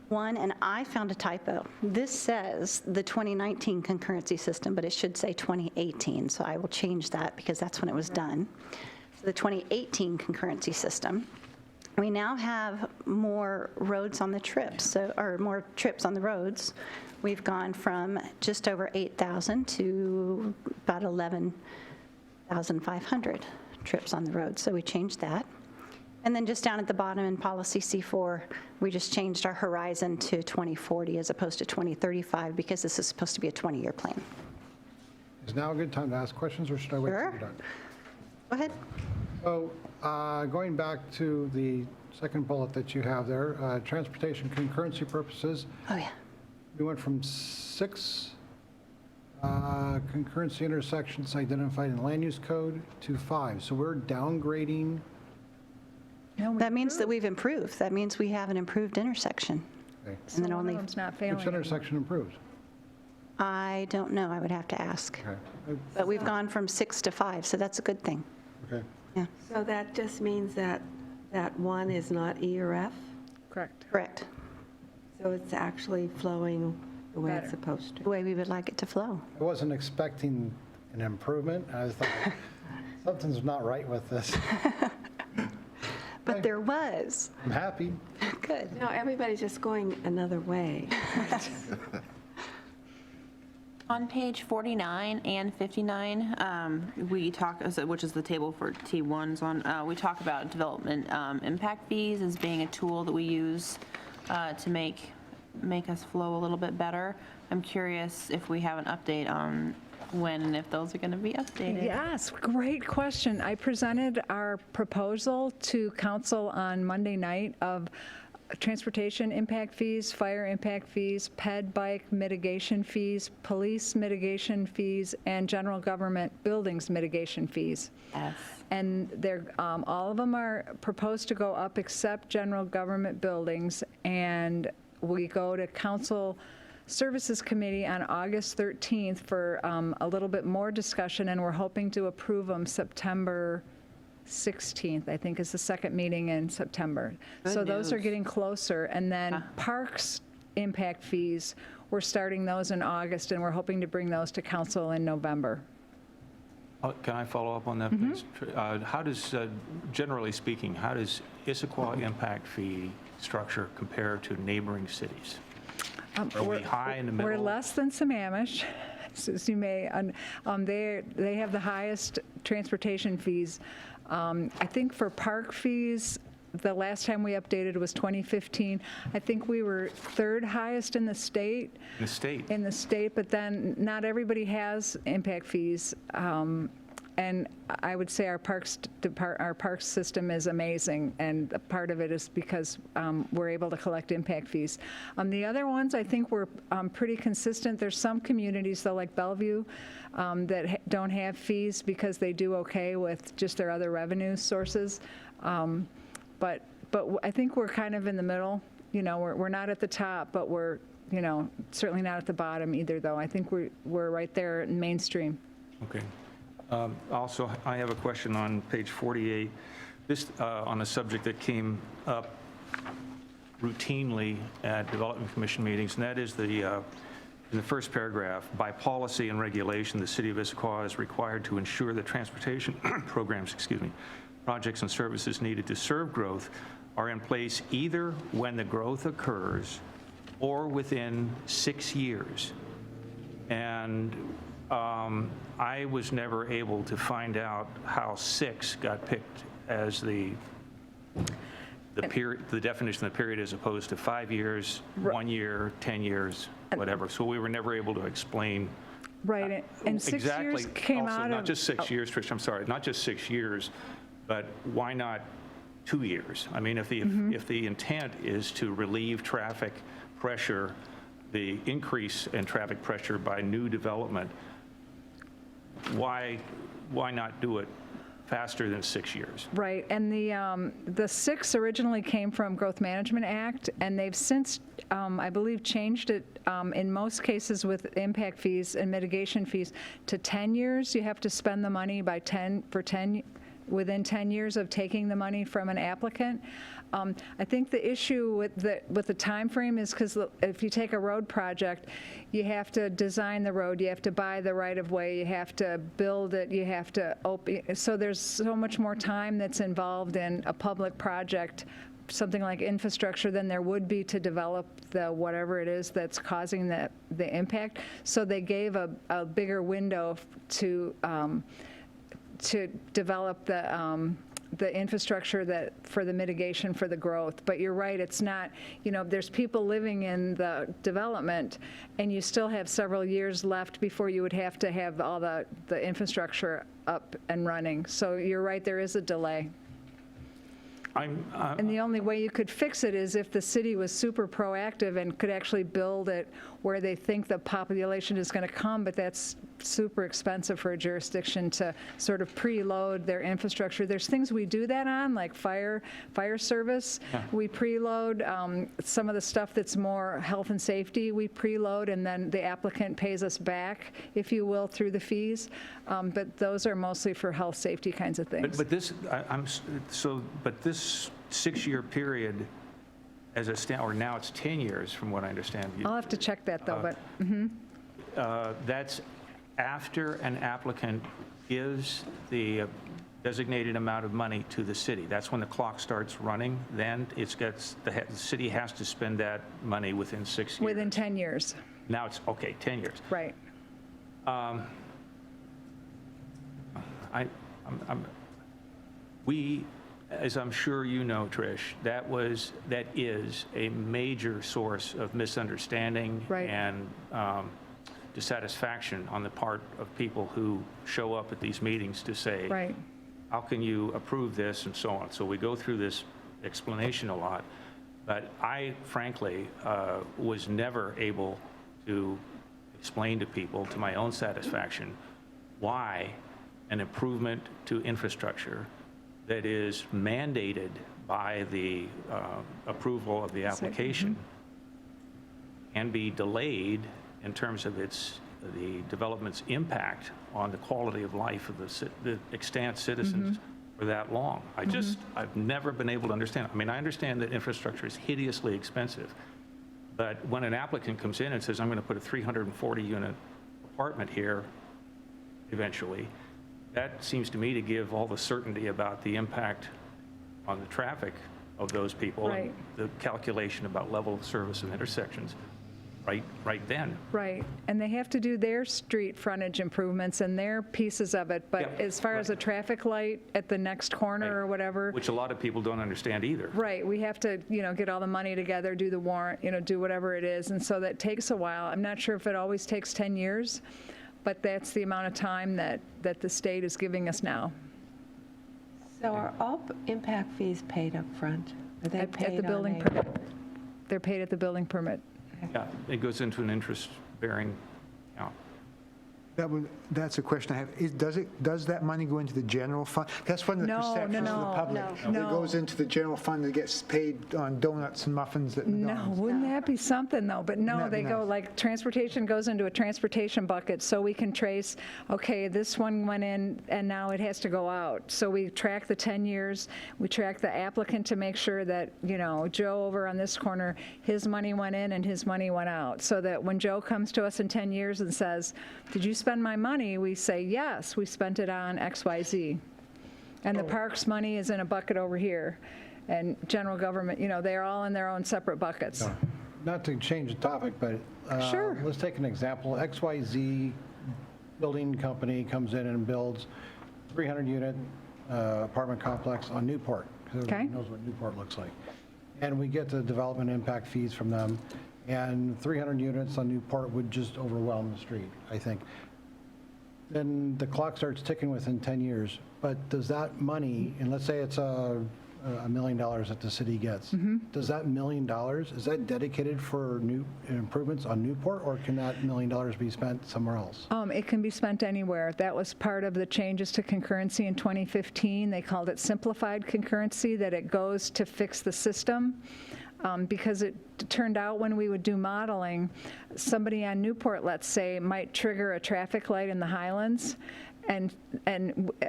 One, and I found a typo. This says the 2019 concurrency system, but it should say 2018, so I will change that because that's when it was done. So the 2018 concurrency system. We now have more roads on the trips, or more trips on the roads. We've gone from just over 8,000 to about 11,500 trips on the road, so we changed that. And then just down at the bottom in policy C4, we just changed our horizon to 2040 as opposed to 2035 because this is supposed to be a 20-year plan.
Is now a good time to ask questions, or should I wait till
Sure.
you're done?
Go ahead.
So going back to the second bullet that you have there, transportation concurrency purposes,
Oh, yeah.
we went from 6 concurrency intersections identified in land use code to 5. So we're downgrading.
That means that we've improved. That means we have an improved intersection.
Okay.
And then
One
only,
of them's not failing
Which
anymore.
intersection improved?
I don't know, I would have to ask.
Okay.
But we've gone from 6 to 5, so that's a good thing.
Okay.
Yeah,
So that just means that that one is not E or F?
Correct.
correct.
So it's actually flowing the way it's
Better.
supposed to?
The way we would like it to flow.
I wasn't expecting an improvement. I thought something's not right with this.
But there was.
I'm happy.
Good.
No, everybody's just going another way.
On page 49 and 59, we talk, which is the table for T1s on, we talk about development impact fees as being a tool that we use to make us flow a little bit better. I'm curious if we have an update on when and if those are going to be updated.
Yes, great question. I presented our proposal to council on Monday night of transportation impact fees, fire impact fees, ped bike mitigation fees, police mitigation fees, and general government buildings mitigation fees.
Yes.
And they're, all of them are proposed to go up except general government buildings. And we go to Council Services Committee on August 13th for a little bit more discussion, and we're hoping to approve them September 16th, I think is the second meeting in September. So those are
news.
getting closer. And then parks impact fees, we're starting those in August, and we're hoping to bring those to council in November.
Can I follow up on that, please? How does, generally speaking, how does Issaquah impact fee structure compare to neighboring cities? Are we high in the middle?
We're less than Sammamish, as you may, they have the highest transportation fees. I think for park fees, the last time we updated was 2015. I think we were third highest in the state. In the state, but then not everybody has impact fees. And I would say our parks system is amazing, and a part of it is because we're able to collect impact fees. The other ones, I think we're pretty consistent. There's some communities, though, like Bellevue, that don't have fees because they do okay with just their other revenue sources. But I think we're kind of in the middle. You know, we're not at the top, but we're, you know, certainly not at the bottom either, though. I think we're right there in mainstream.
Okay. Also, I have a question on page 48, this on a subject that came up routinely at Development Commission meetings, and that is in the first paragraph, by policy and regulation, the City of Issaquah is required to ensure that transportation programs, projects and services needed to serve growth are in place either when the growth occurs or within 6 years. And I was never able to find out how 6 got picked as the period, the definition of the period, as opposed to 5 years, 1 year, 10 years, whatever. So we were never able to explain.
Right, and 6 years came
also,
out of...
not just 6 years, Trish, I'm sorry, not just 6 years, but why not 2 years? I mean, if the intent is to relieve traffic pressure, the increase in traffic pressure by new development, why not do it faster than 6 years?
Right, and the 6 originally came from Growth Management Act, and they've since, I believe, changed it in most cases with impact fees and mitigation fees to 10 years. You have to spend the money within 10 years of taking the money from an applicant. I think the issue with the time frame is because if you take a road project, you have to design the road, you have to buy the right-of-way, you have to build it, you have to open. So there's so much more time that's involved in a public project, something like infrastructure, than there would be to develop the whatever it is that's causing the impact. So they gave a bigger window to develop the infrastructure that for the mitigation for the growth. But you're right, it's not, you know, there's people living in the development, and you still have several years left before you would have to have all the infrastructure up and running. So you're right, there is a delay. And the only way you could fix it is if the city was super proactive and could actually build it where they think the population is going to come, but that's super expensive for a jurisdiction to sort of preload their infrastructure. There's things we do that on, like fire service. Yeah. We preload some of the stuff that's more health and safety. We preload, and then the applicant pays us back, if you will, through the fees. But those are mostly for health, safety kinds of things.
But this, but this 6-year period, as it stands, or now it's 10 years, from what I understand.
I'll have to check that, though. But
that's after an applicant gives the designated amount of money to the city. That's when the clock starts running. Then the city has to spend that money within 6 years.
Within 10 years.
Now it's, okay, 10 years.
Right.
We, as I'm sure you know, Trish, that is a major source of misunderstanding.
Right.
And dissatisfaction on the part of people who show up at these meetings to say,
right,
how can you approve this, and so on. So we go through this explanation a lot, but I frankly was never able to explain to people, to my own satisfaction, why an improvement to infrastructure that is mandated by the approval of the application can be delayed in terms of the development's impact on the quality of life of the extant citizens for that long. I've never been able to understand. I mean, I understand that infrastructure is hideously expensive, but when an applicant comes in and says, I'm going to put a 340-unit apartment here eventually, that seems to me to give all the certainty about the impact on the traffic of those people,
right,
and the calculation about level of service and intersections right then.
Right, and they have to do their street frontage improvements and their pieces of it, but
Yep,
as far as a
right.
traffic light at the next corner or whatever,
Which a lot of people don't understand either.
right, we have to, get all the money together, do the warrant, do whatever it is, and so that takes a while. I'm not sure if it always takes 10 years, but that's the amount of time that the state is giving us now.
So are all impact fees paid up front? Are they
At
paid
the building
on a-
permit. They're paid at the building permit.
Yeah, it goes into an interest-bearing account.
That's a question I have. Does that money go into the general fund? That's one of the
No,
perceptions of the
no,
public.
no.
It goes into the general fund that gets paid on donuts and muffins at
No,
McDonald's.
wouldn't that be something, though? But no,
That'd
they
be
go,
nice.
like, transportation goes into a transportation bucket, so we can trace, okay, this one went in, and now it has to go out. So we track the 10 years, we track the applicant to make sure that, Joe over on this corner, his money went in and his money went out, so that when Joe comes to us in 10 years and says, did you spend my money? We say, yes, we spent it on XYZ. And the parks money is in a bucket over here. And general government, they're all in their own separate buckets.
Not to change the topic, but
Sure.
let's take an example. XYZ building company comes in and builds 300-unit apartment complex on Newport, because
Okay.
everybody knows what Newport looks like. And we get the development impact fees from them, and 300 units on Newport would just overwhelm the street, I think. Then the clock starts ticking within 10 years. But does that money, and let's say it's $1 million that the city gets, does that $1 million, is that dedicated for new improvements on Newport, or can that $1 million be spent somewhere else?
It can be spent anywhere. That was part of the changes to concurrency in 2015. They called it simplified concurrency, that it goes to fix the system. Because it turned out when we would do modeling, somebody on Newport, let's say, might trigger a traffic light in the Highlands. And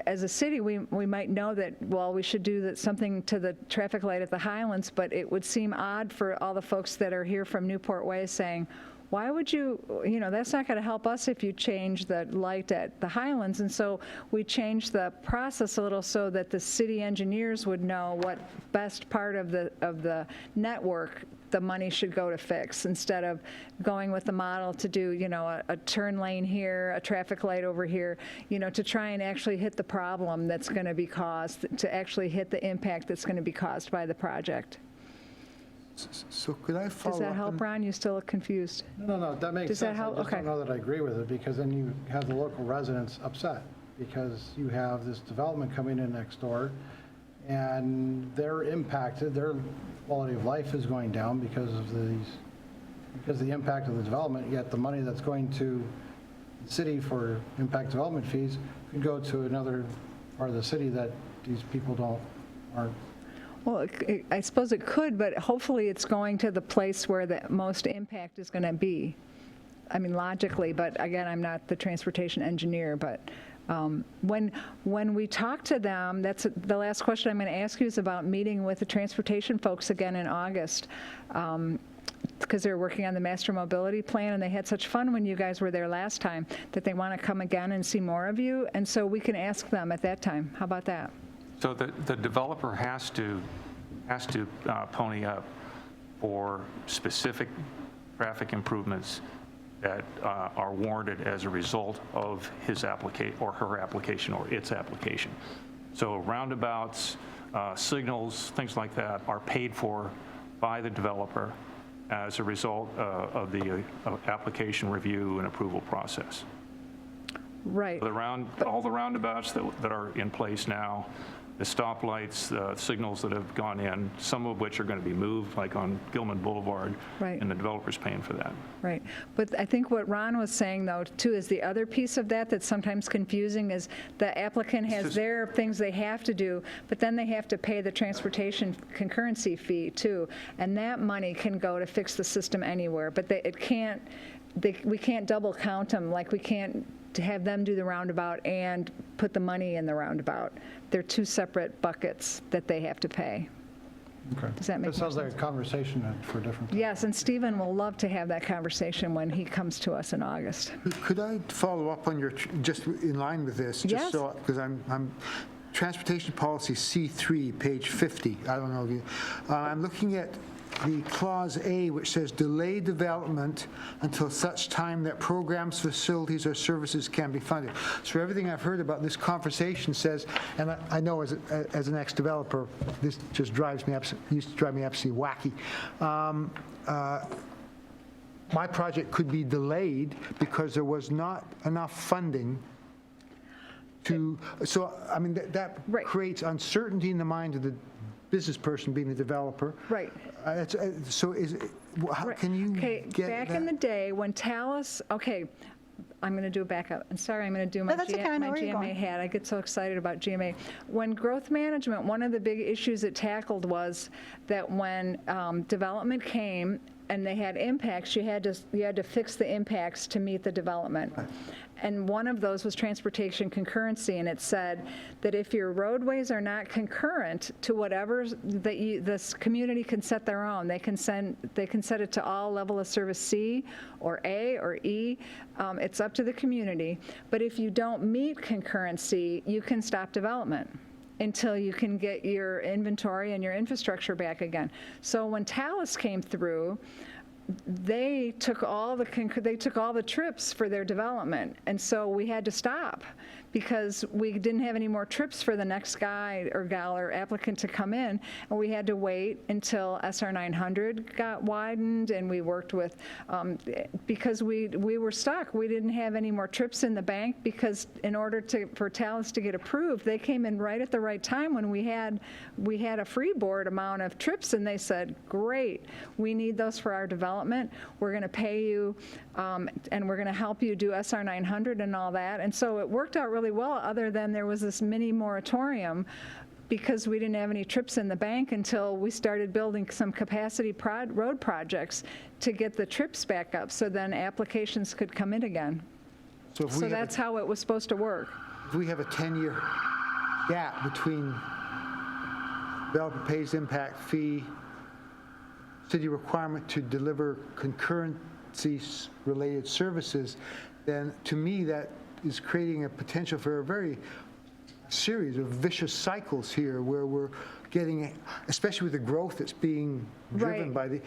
as a city, we might know that, well, we should do something to the traffic light at the Highlands, but it would seem odd for all the folks that are here from Newport Way saying, why would you, that's not going to help us if you change the light at the Highlands. And so we changed the process a little so that the city engineers would know what best part of the network the money should go to fix, instead of going with the model to do, a turn lane here, a traffic light over here, to try and actually hit the problem that's going to be caused, to actually hit the impact that's going to be caused by the project.
So could I follow up?
Does that help, Ron? You still look confused?
No, that makes
Does that
sense.
help?
I just
Okay.
don't know that I agree with it, because then you have the local residents upset, because you have this development coming in next door, and they're impacted, their quality of life is going down because of the impact of the development, yet the money that's going to the city for impact development fees could go to another part of the city that these people aren't.
Well, I suppose it could, but hopefully it's going to the place where the most impact is going to be. I mean, logically, but again, I'm not the transportation engineer, but when we talk to them, that's the last question I'm going to ask you is about meeting with the transportation folks again in August, because they're working on the master mobility plan, and they had such fun when you guys were there last time that they want to come again and see more of you, and so we can ask them at that time. How about that?
So the developer has to pony up for specific traffic improvements that are warranted as a result of his application or her application or its application. So roundabouts, signals, things like that are paid for by the developer as a result of the application review and approval process.
Right.
All the roundabouts that are in place now, the stoplights, the signals that have gone in, some of which are going to be moved, like on Gilman Boulevard,
Right.
and the developer's paying for that.
Right. But I think what Ron was saying, though, too, is the other piece of that that's sometimes confusing is the applicant has their things they have to do, but then they have to pay the transportation concurrency fee, too. And that money can go to fix the system anywhere, but we can't double count them, like we can't to have them do the roundabout and put the money in the roundabout. They're two separate buckets that they have to pay.
Okay.
Does that make
That sounds
more
like a conversation for a different time.
Yes, and Stephen will love to have that conversation when he comes to us in August.
Could I follow up on just in line with this?
Yes.
Because I'm Transportation Policy C3, page 50. I don't know. I'm looking at the clause A, which says delay development until such time that programs, facilities, or services can be funded. So everything I've heard about this conversation says, and I know as an ex-developer, this just used to drive me absolutely wacky. My project could be delayed because there was not enough funding to, so, I mean, that
Right.
creates uncertainty in the mind of the business person being the developer.
Right.
So how can you
Okay,
get
back
that?
in the day when Talus, okay, I'm going to do a backup. I'm sorry, I'm going to do my
No, that's okay, I know
my
where you're
GMA
going.
hat. I get so excited about GMA. When growth management, one of the big issues it tackled was that when development came and they had impacts, you had to fix the impacts to meet the development. And one of those was transportation concurrency, and it said that if your roadways are not concurrent to whatever that this community can set their own, they can set it to all level of service C or A or E. It's up to the community. But if you don't meet concurrency, you can stop development until you can get your inventory and your infrastructure back again. So when Talus came through, they took all the trips for their development, and so we had to stop because we didn't have any more trips for the next guy or gal or applicant to come in, and we had to wait until SR 900 got widened, and we worked with because we were stuck. We didn't have any more trips in the bank because in order for Talus to get approved, they came in right at the right time when we had a freeboard amount of trips, and they said, "Great, we need those for our development. We're going to pay you, and we're going to help you do SR 900 and all that." And so it worked out really well, other than there was this mini moratorium because we didn't have any trips in the bank until we started building some capacity road projects to get the trips back up, so then applications could come in again.
So if we
So
have
that's how it was supposed to work.
if we have a 10-year gap between developer pays impact fee, city requirement to deliver concurrency-related services, then to me that is creating a potential for a very series of vicious cycles here where we're getting, especially with the growth that's being driven
Right.
by the,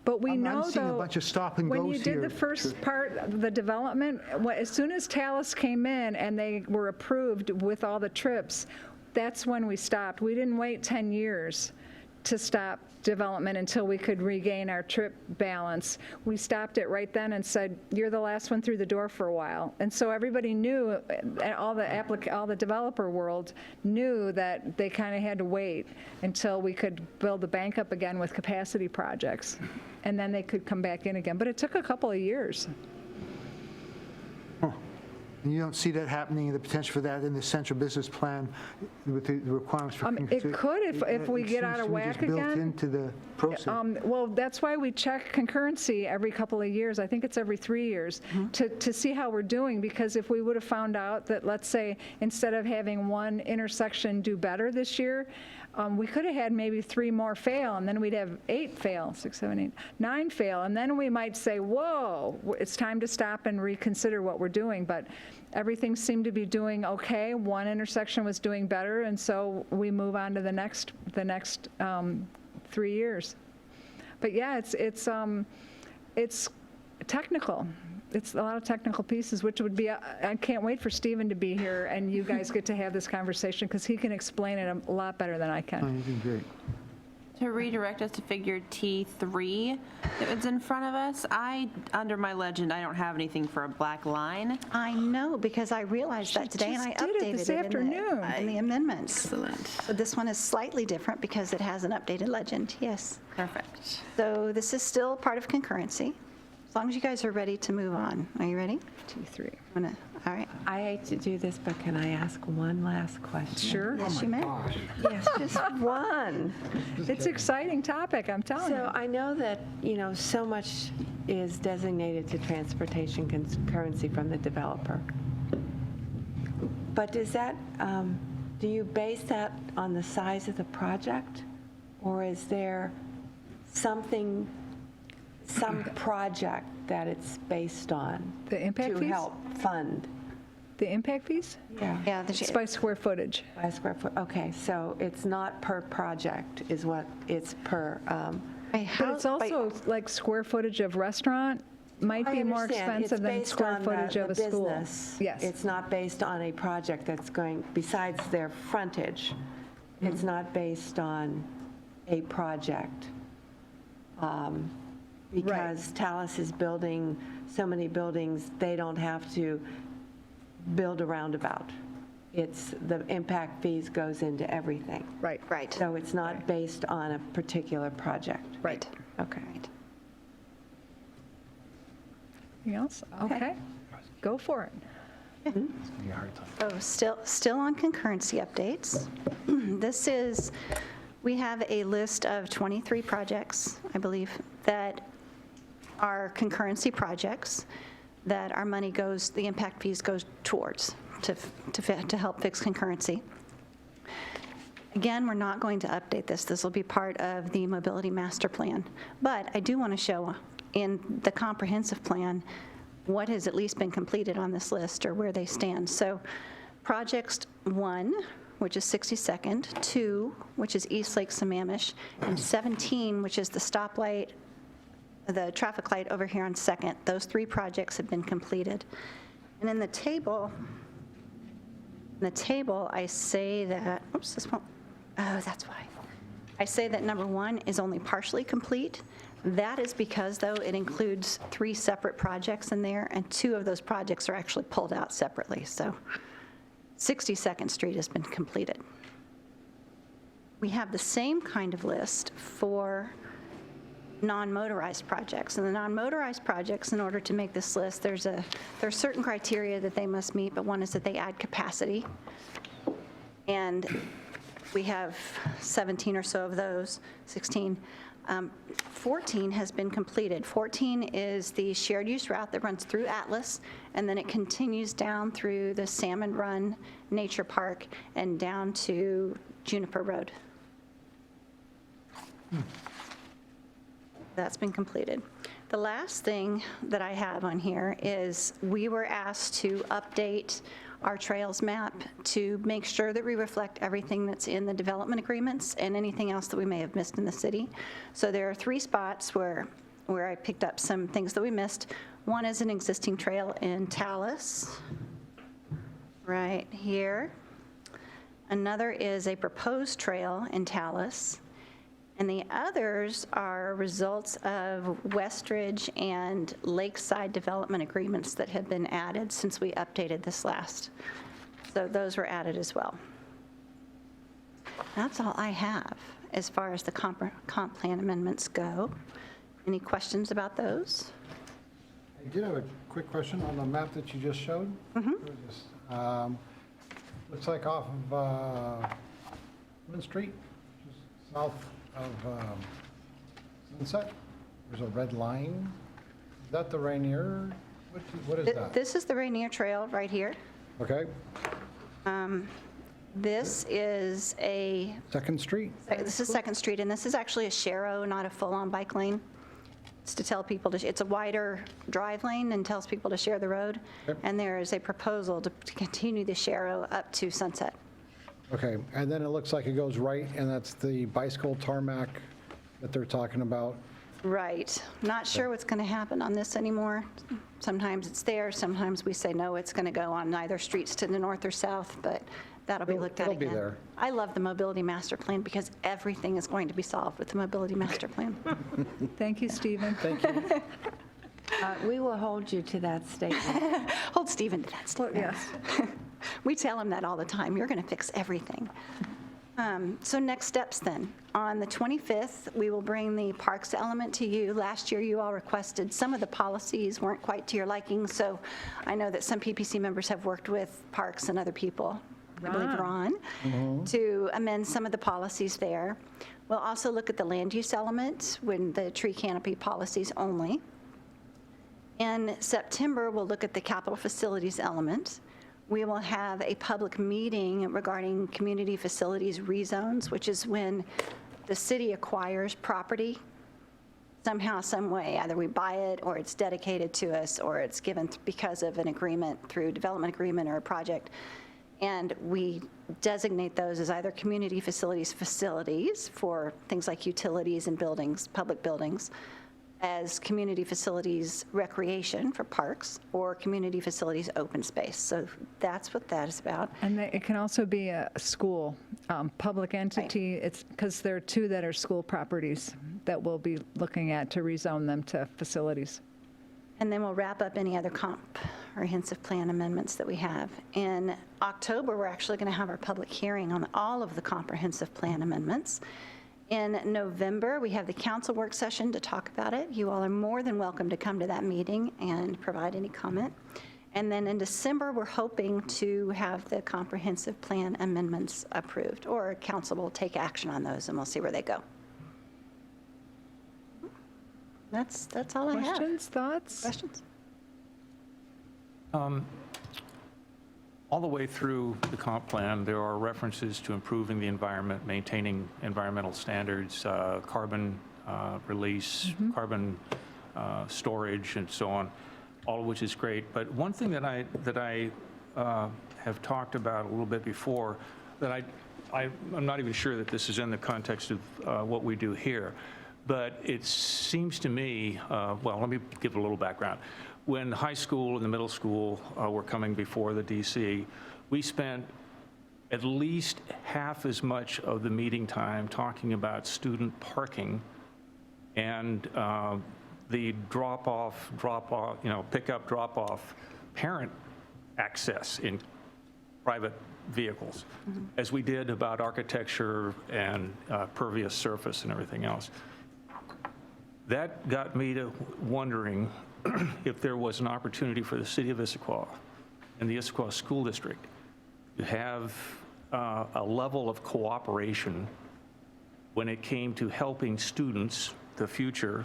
But we
I'm
know,
seeing a
though,
bunch of stop and
when
goes
you did
here.
the first part of the development, as soon as Talus came in and they were approved with all the trips, that's when we stopped. We didn't wait 10 years to stop development until we could regain our trip balance. We stopped it right then and said, "You're the last one through the door for a while." And so everybody knew, all the developer world knew that they kind of had to wait until we could build the bank up again with capacity projects, and then they could come back in again. But it took a couple of years.
And you don't see that happening, the potential for that in the central business plan with the requirements for.
It could if we get out of whack
Built
again.
into the process.
Well, that's why we check concurrency every couple of years. I think it's every 3 years to see how we're doing, because if we would have found out that, let's say, instead of having one intersection do better this year, we could have had maybe 3 more fail, and then we'd have 8 fail, 6, 7, 8, 9 fail, and then we might say, whoa, it's time to stop and reconsider what we're doing. But everything seemed to be doing okay. One intersection was doing better, and so we move on to the next 3 years. But yeah, it's technical. It's a lot of technical pieces, which would be, I can't wait for Stephen to be here and you guys get to have this conversation, because he can explain it a lot better than I can.
You've been great.
To redirect us to figure T3 that was in front of us, under my legend, I don't have anything for a black line.
I know, because I realized that today and I
just did it
updated
this
it
afternoon.
in the amendments.
Excellent.
So this one is slightly different because it has an updated legend, yes.
Perfect.
So this is still part of concurrency, as long as you guys are ready to move on. Are you ready?
T3.
All right.
I hate to do this, but can I ask one last question?
Sure.
Yes, you may.
Yes, just one.
It's an exciting topic, I'm telling you.
So I know that, so much is designated to transportation concurrency from the developer. But does that, do you base that on the size of the project? Or is there some project that it's based on
The impact
to
fees?
help fund
The impact fees?
Yeah,
It's by square footage.
By square foot, okay, so it's not per project, is what, it's per,
But it's also like square footage of restaurant might
I
be more
understand.
expensive than
It's
square
based on
footage of
the
a school.
business.
Yes.
It's not based on a project that's going, besides their frontage, it's not based on a project. Because Talus is building so many buildings, they don't have to build a roundabout. It's, the impact fees goes into everything.
Right.
Right.
So it's not based on a particular project.
Right.
Okay.
Anything else? Okay. Go for it.
Oh, still on concurrency updates. This is, we have a list of 23 projects, I believe, that are concurrency projects that our money goes, the impact fees goes towards to help fix concurrency. Again, we're not going to update this. This will be part of the mobility master plan. But I do want to show in the comprehensive plan what has at least been completed on this list or where they stand. So projects 1, which is 62nd, 2, which is East Lake Sammamish, and 17, which is the stoplight, the traffic light over here on 2nd. Those 3 projects have been completed. And in the table, I say that, oops, this won't, oh, that's why. I say that number 1 is only partially complete. That is because, though, it includes 3 separate projects in there, and 2 of those projects are actually pulled out separately. So 62nd Street has been completed. We have the same kind of list for non-motorized projects. And the non-motorized projects, in order to make this list, there's certain criteria that they must meet, but one is that they add capacity. And we have 17 or so of those, 16. 14 has been completed. 14 is the shared use route that runs through Atlas, and then it continues down through the Salmon Run Nature Park and down to Juniper Road. That's been completed. The last thing that I have on here is we were asked to update our trails map to make sure that we reflect everything that's in the development agreements and anything else that we may have missed in the city. So there are 3 spots where I picked up some things that we missed. One is an existing trail in Talus, right here. Another is a proposed trail in Talus. And the others are results of Westridge and Lakeside development agreements that have been added since we updated this last. So those were added as well. That's all I have as far as the comp plan amendments go. Any questions about those?
I did have a quick question on the map that you just showed. Looks like off of Main Street, just south of Sunset, there's a red line. Is that the Rainier? What is that?
This is the Rainier Trail right here.
Okay,
This is a,
2nd Street?
this is 2nd Street, and this is actually a Sharrow, not a full-on bike lane. It's to tell people, it's a wider drive lane and tells people to share the road.
Yep.
And there is a proposal to continue the Sharrow up to Sunset.
Okay, and then it looks like it goes right, and that's the bicycle tarmac that they're talking about.
Right. Not sure what's going to happen on this anymore. Sometimes it's there, sometimes we say, no, it's going to go on either streets to the north or south, but that'll be looked at again.
It'll be there.
I love the mobility master plan because everything is going to be solved with the mobility master plan.
Thank you, Stephen.
Thank you.
We will hold you to that statement.
Hold Stephen to that statement.
Yes.
We tell him that all the time. You're going to fix everything. So next steps then. On the 25th, we will bring the parks element to you. Last year, you all requested some of the policies weren't quite to your liking, so I know that some PPC members have worked with parks and other people, I believe Ron, to amend some of the policies there. We'll also look at the land use element when the tree canopy policies only. In September, we'll look at the capital facilities element. We will have a public meeting regarding community facilities rezones, which is when the city acquires property. somehow, some way. Either we buy it, or it's dedicated to us, or it's given because of an agreement through development agreement or a project. And we designate those as either community facilities for things like utilities and buildings, public buildings, as community facilities recreation for parks, or community facilities open space. So that's what that is about.
And it can also be a school, public entity. It's because there are two that are school properties that we'll be looking at to rezone them to facilities.
And then we'll wrap up any other comprehensive plan amendments that we have. In October, we're actually going to have our public hearing on all of the comprehensive plan amendments. In November, we have the council work session to talk about it. You all are more than welcome to come to that meeting and provide any comment. And then in December, we're hoping to have the comprehensive plan amendments approved, or council will take action on those, and we'll see where they go. That's all I have.
Questions, thoughts?
Questions?
All the way through the comp plan, there are references to improving the environment, maintaining environmental standards, carbon release, carbon storage, and so on, all of which is great. But one thing that I have talked about a little bit before, that I'm not even sure that this is in the context of what we do here, but it seems to me, well, let me give a little background. When high school and the middle school were coming before the DC, we spent at least half as much of the meeting time talking about student parking and the pickup, drop-off, parent access in private vehicles, as we did about architecture and pervious surface and everything else. That got me to wondering if there was an opportunity for the city of Issaquah and the Issaquah School District to have a level of cooperation when it came to helping students, the future,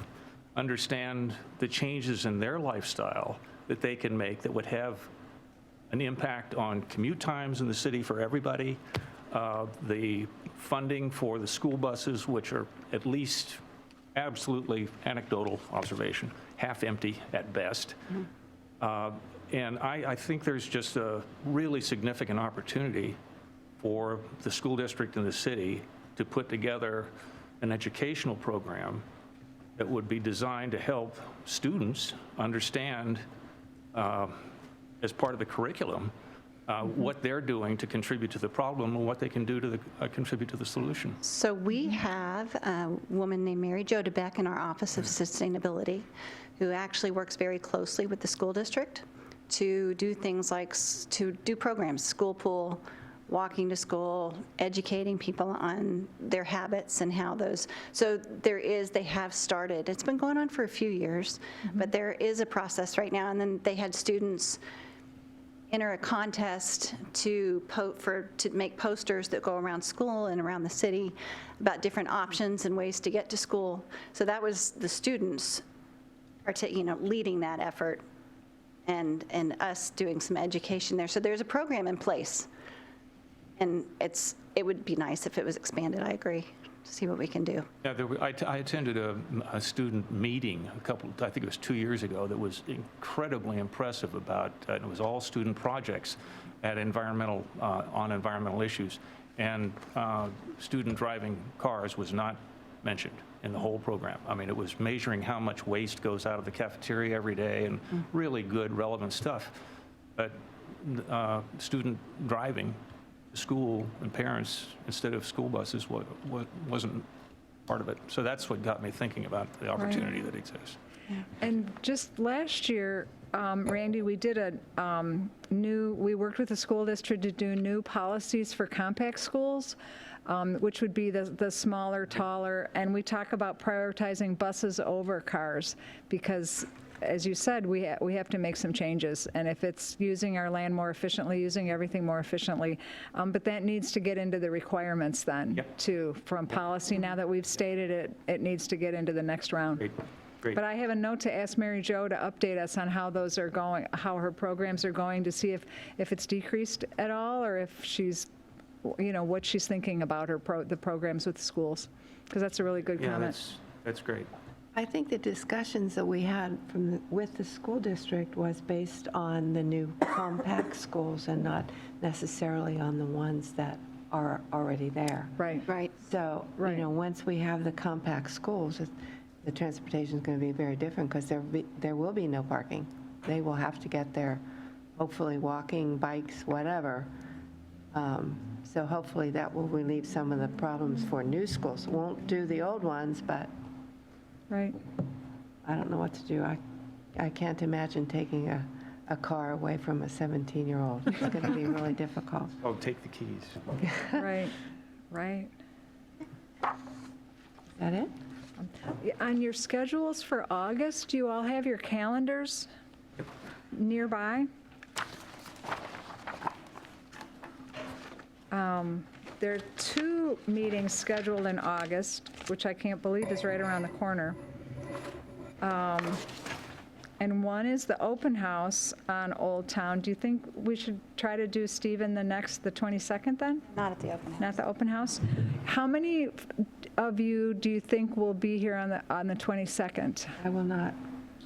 understand the changes in their lifestyle that they can make that would have an impact on commute times in the city for everybody, the funding for the school buses, which are at least absolutely anecdotal observation, half empty at best. And I think there's just a really significant opportunity for the school district and the city to put together an educational program that would be designed to help students understand, as part of the curriculum, what they're doing to contribute to the problem and what they can do to contribute to the solution.
So we have a woman named Mary Jo DeBeck in our Office of Sustainability, who actually works very closely with the school district to do things like, to do programs, school pool, walking to school, educating people on their habits and how those, so they have started, it's been going on for a few years, but there is a process right now, and then they had students enter a contest to make posters that go around school and around the city about different options and ways to get to school. So that was the students leading that effort, and us doing some education there. So there's a program in place, and it would be nice if it was expanded. I agree. See what we can do.
Yeah, I attended a student meeting I think it was 2 years ago, that was incredibly impressive about, it was all student projects on environmental issues, and student driving cars was not mentioned in the whole program. I mean, it was measuring how much waste goes out of the cafeteria every day, and really good, relevant stuff. But student driving to school and parents instead of school buses wasn't part of it. So that's what got me thinking about the opportunity that exists.
And just last year, Randy, we did we worked with the school district to do new policies for compact schools, which would be the smaller, taller, and we talk about prioritizing buses over cars, because as you said, we have to make some changes, and if it's using our land more efficiently, using everything more efficiently, but that needs to get into the requirements then, too, from policy. Now that we've stated it, it needs to get into the next round.
Great.
But I have a note to ask Mary Jo to update us on how those are going, how her programs are going, to see if it's decreased at all, or if she's, what she's thinking about the programs with the schools, because that's a really good comment.
That's great.
I think the discussions that we had with the school district was based on the new compact schools and not necessarily on the ones that are already there.
Right.
Right.
So,
Right.
once we have the compact schools, the transportation is going to be very different because there will be no parking. They will have to get there, hopefully walking, bikes, whatever. So hopefully that will relieve some of the problems for new schools. Won't do the old ones, but
Right.
I don't know what to do. I can't imagine taking a car away from a 17-year-old. It's going to be really difficult.
Oh, take the keys.
Right. Right.
Is that it?
On your schedules for August, do you all have your calendars nearby? There are 2 meetings scheduled in August, which I can't believe is right around the corner. And one is the open house on Old Town. Do you think we should try to do, Stephen, the 22nd then?
Not at the open house.
Not the open house? How many of you do you think will be here on the 22nd?
I will not.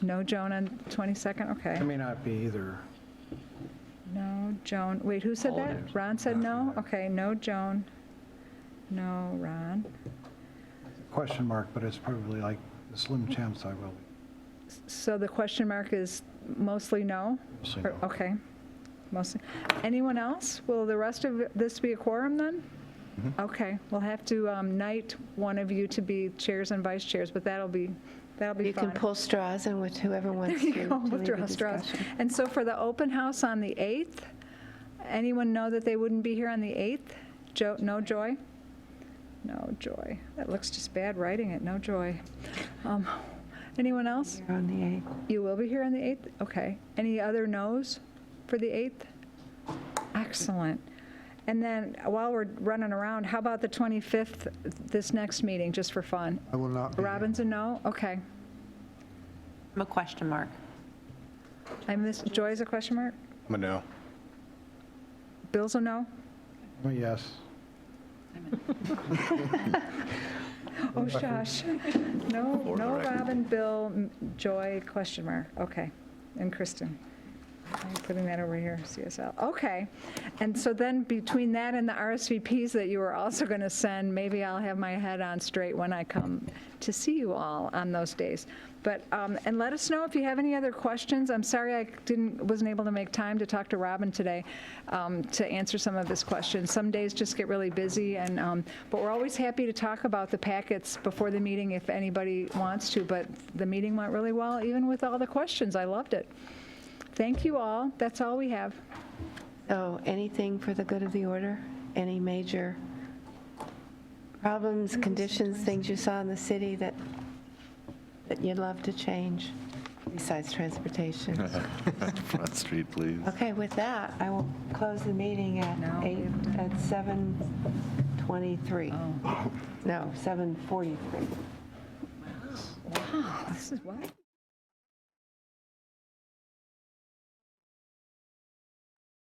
No Joan on 22nd? Okay.
I may not be either.
No Joan. Wait, who said that? Ron said no? Okay, no Joan. No Ron.
Question mark, but it's probably like a slim chance I will be.
So the question mark is mostly no?
Mostly no.
Okay. Mostly. Anyone else? Will the rest of this be a quorum then? Okay, we'll have to knight one of you to be chairs and vice chairs, but that'll be fun.
You can pull straws and with whoever wants
There
to
you go,
lead the
withdraw straws.
discussion.
And so for the open house on the 8th, anyone know that they wouldn't be here on the 8th? No Joy? No Joy. That looks just bad writing it, no Joy. Anyone else?
You're on the 8th.
You will be here on the 8th? Okay. Any other no's for the 8th? Excellent. And then while we're running around, how about the 25th, this next meeting, just for fun?
I will not be here.
Robin's a no? Okay.
I'm a question mark.
I missed, Joy's a question mark?
I'm a no.
Bill's a no?
Oh, yes.
Oh, shush. No,
For the
no
record.
Robin, Bill, Joy, question mark. Okay. And Kristen. I'm putting that over here, CSL. Okay. And so then between that and the RSVPs that you were also going to send, maybe I'll have my head on straight when I come to see you all on those days. But, and let us know if you have any other questions. I'm sorry I wasn't able to make time to talk to Robin today to answer some of his questions. Some days just get really busy, and but we're always happy to talk about the packets before the meeting if anybody wants to. But the meeting went really well, even with all the questions. I loved it. Thank you all. That's all we have.
So anything for the good of the order? Any major problems, conditions, things you saw in the city that you'd love to change besides transportation?
Front Street, please.
Okay, with that, I will close the meeting at
No, we have
at 7:23. No, 7:43.
Wow, this is what?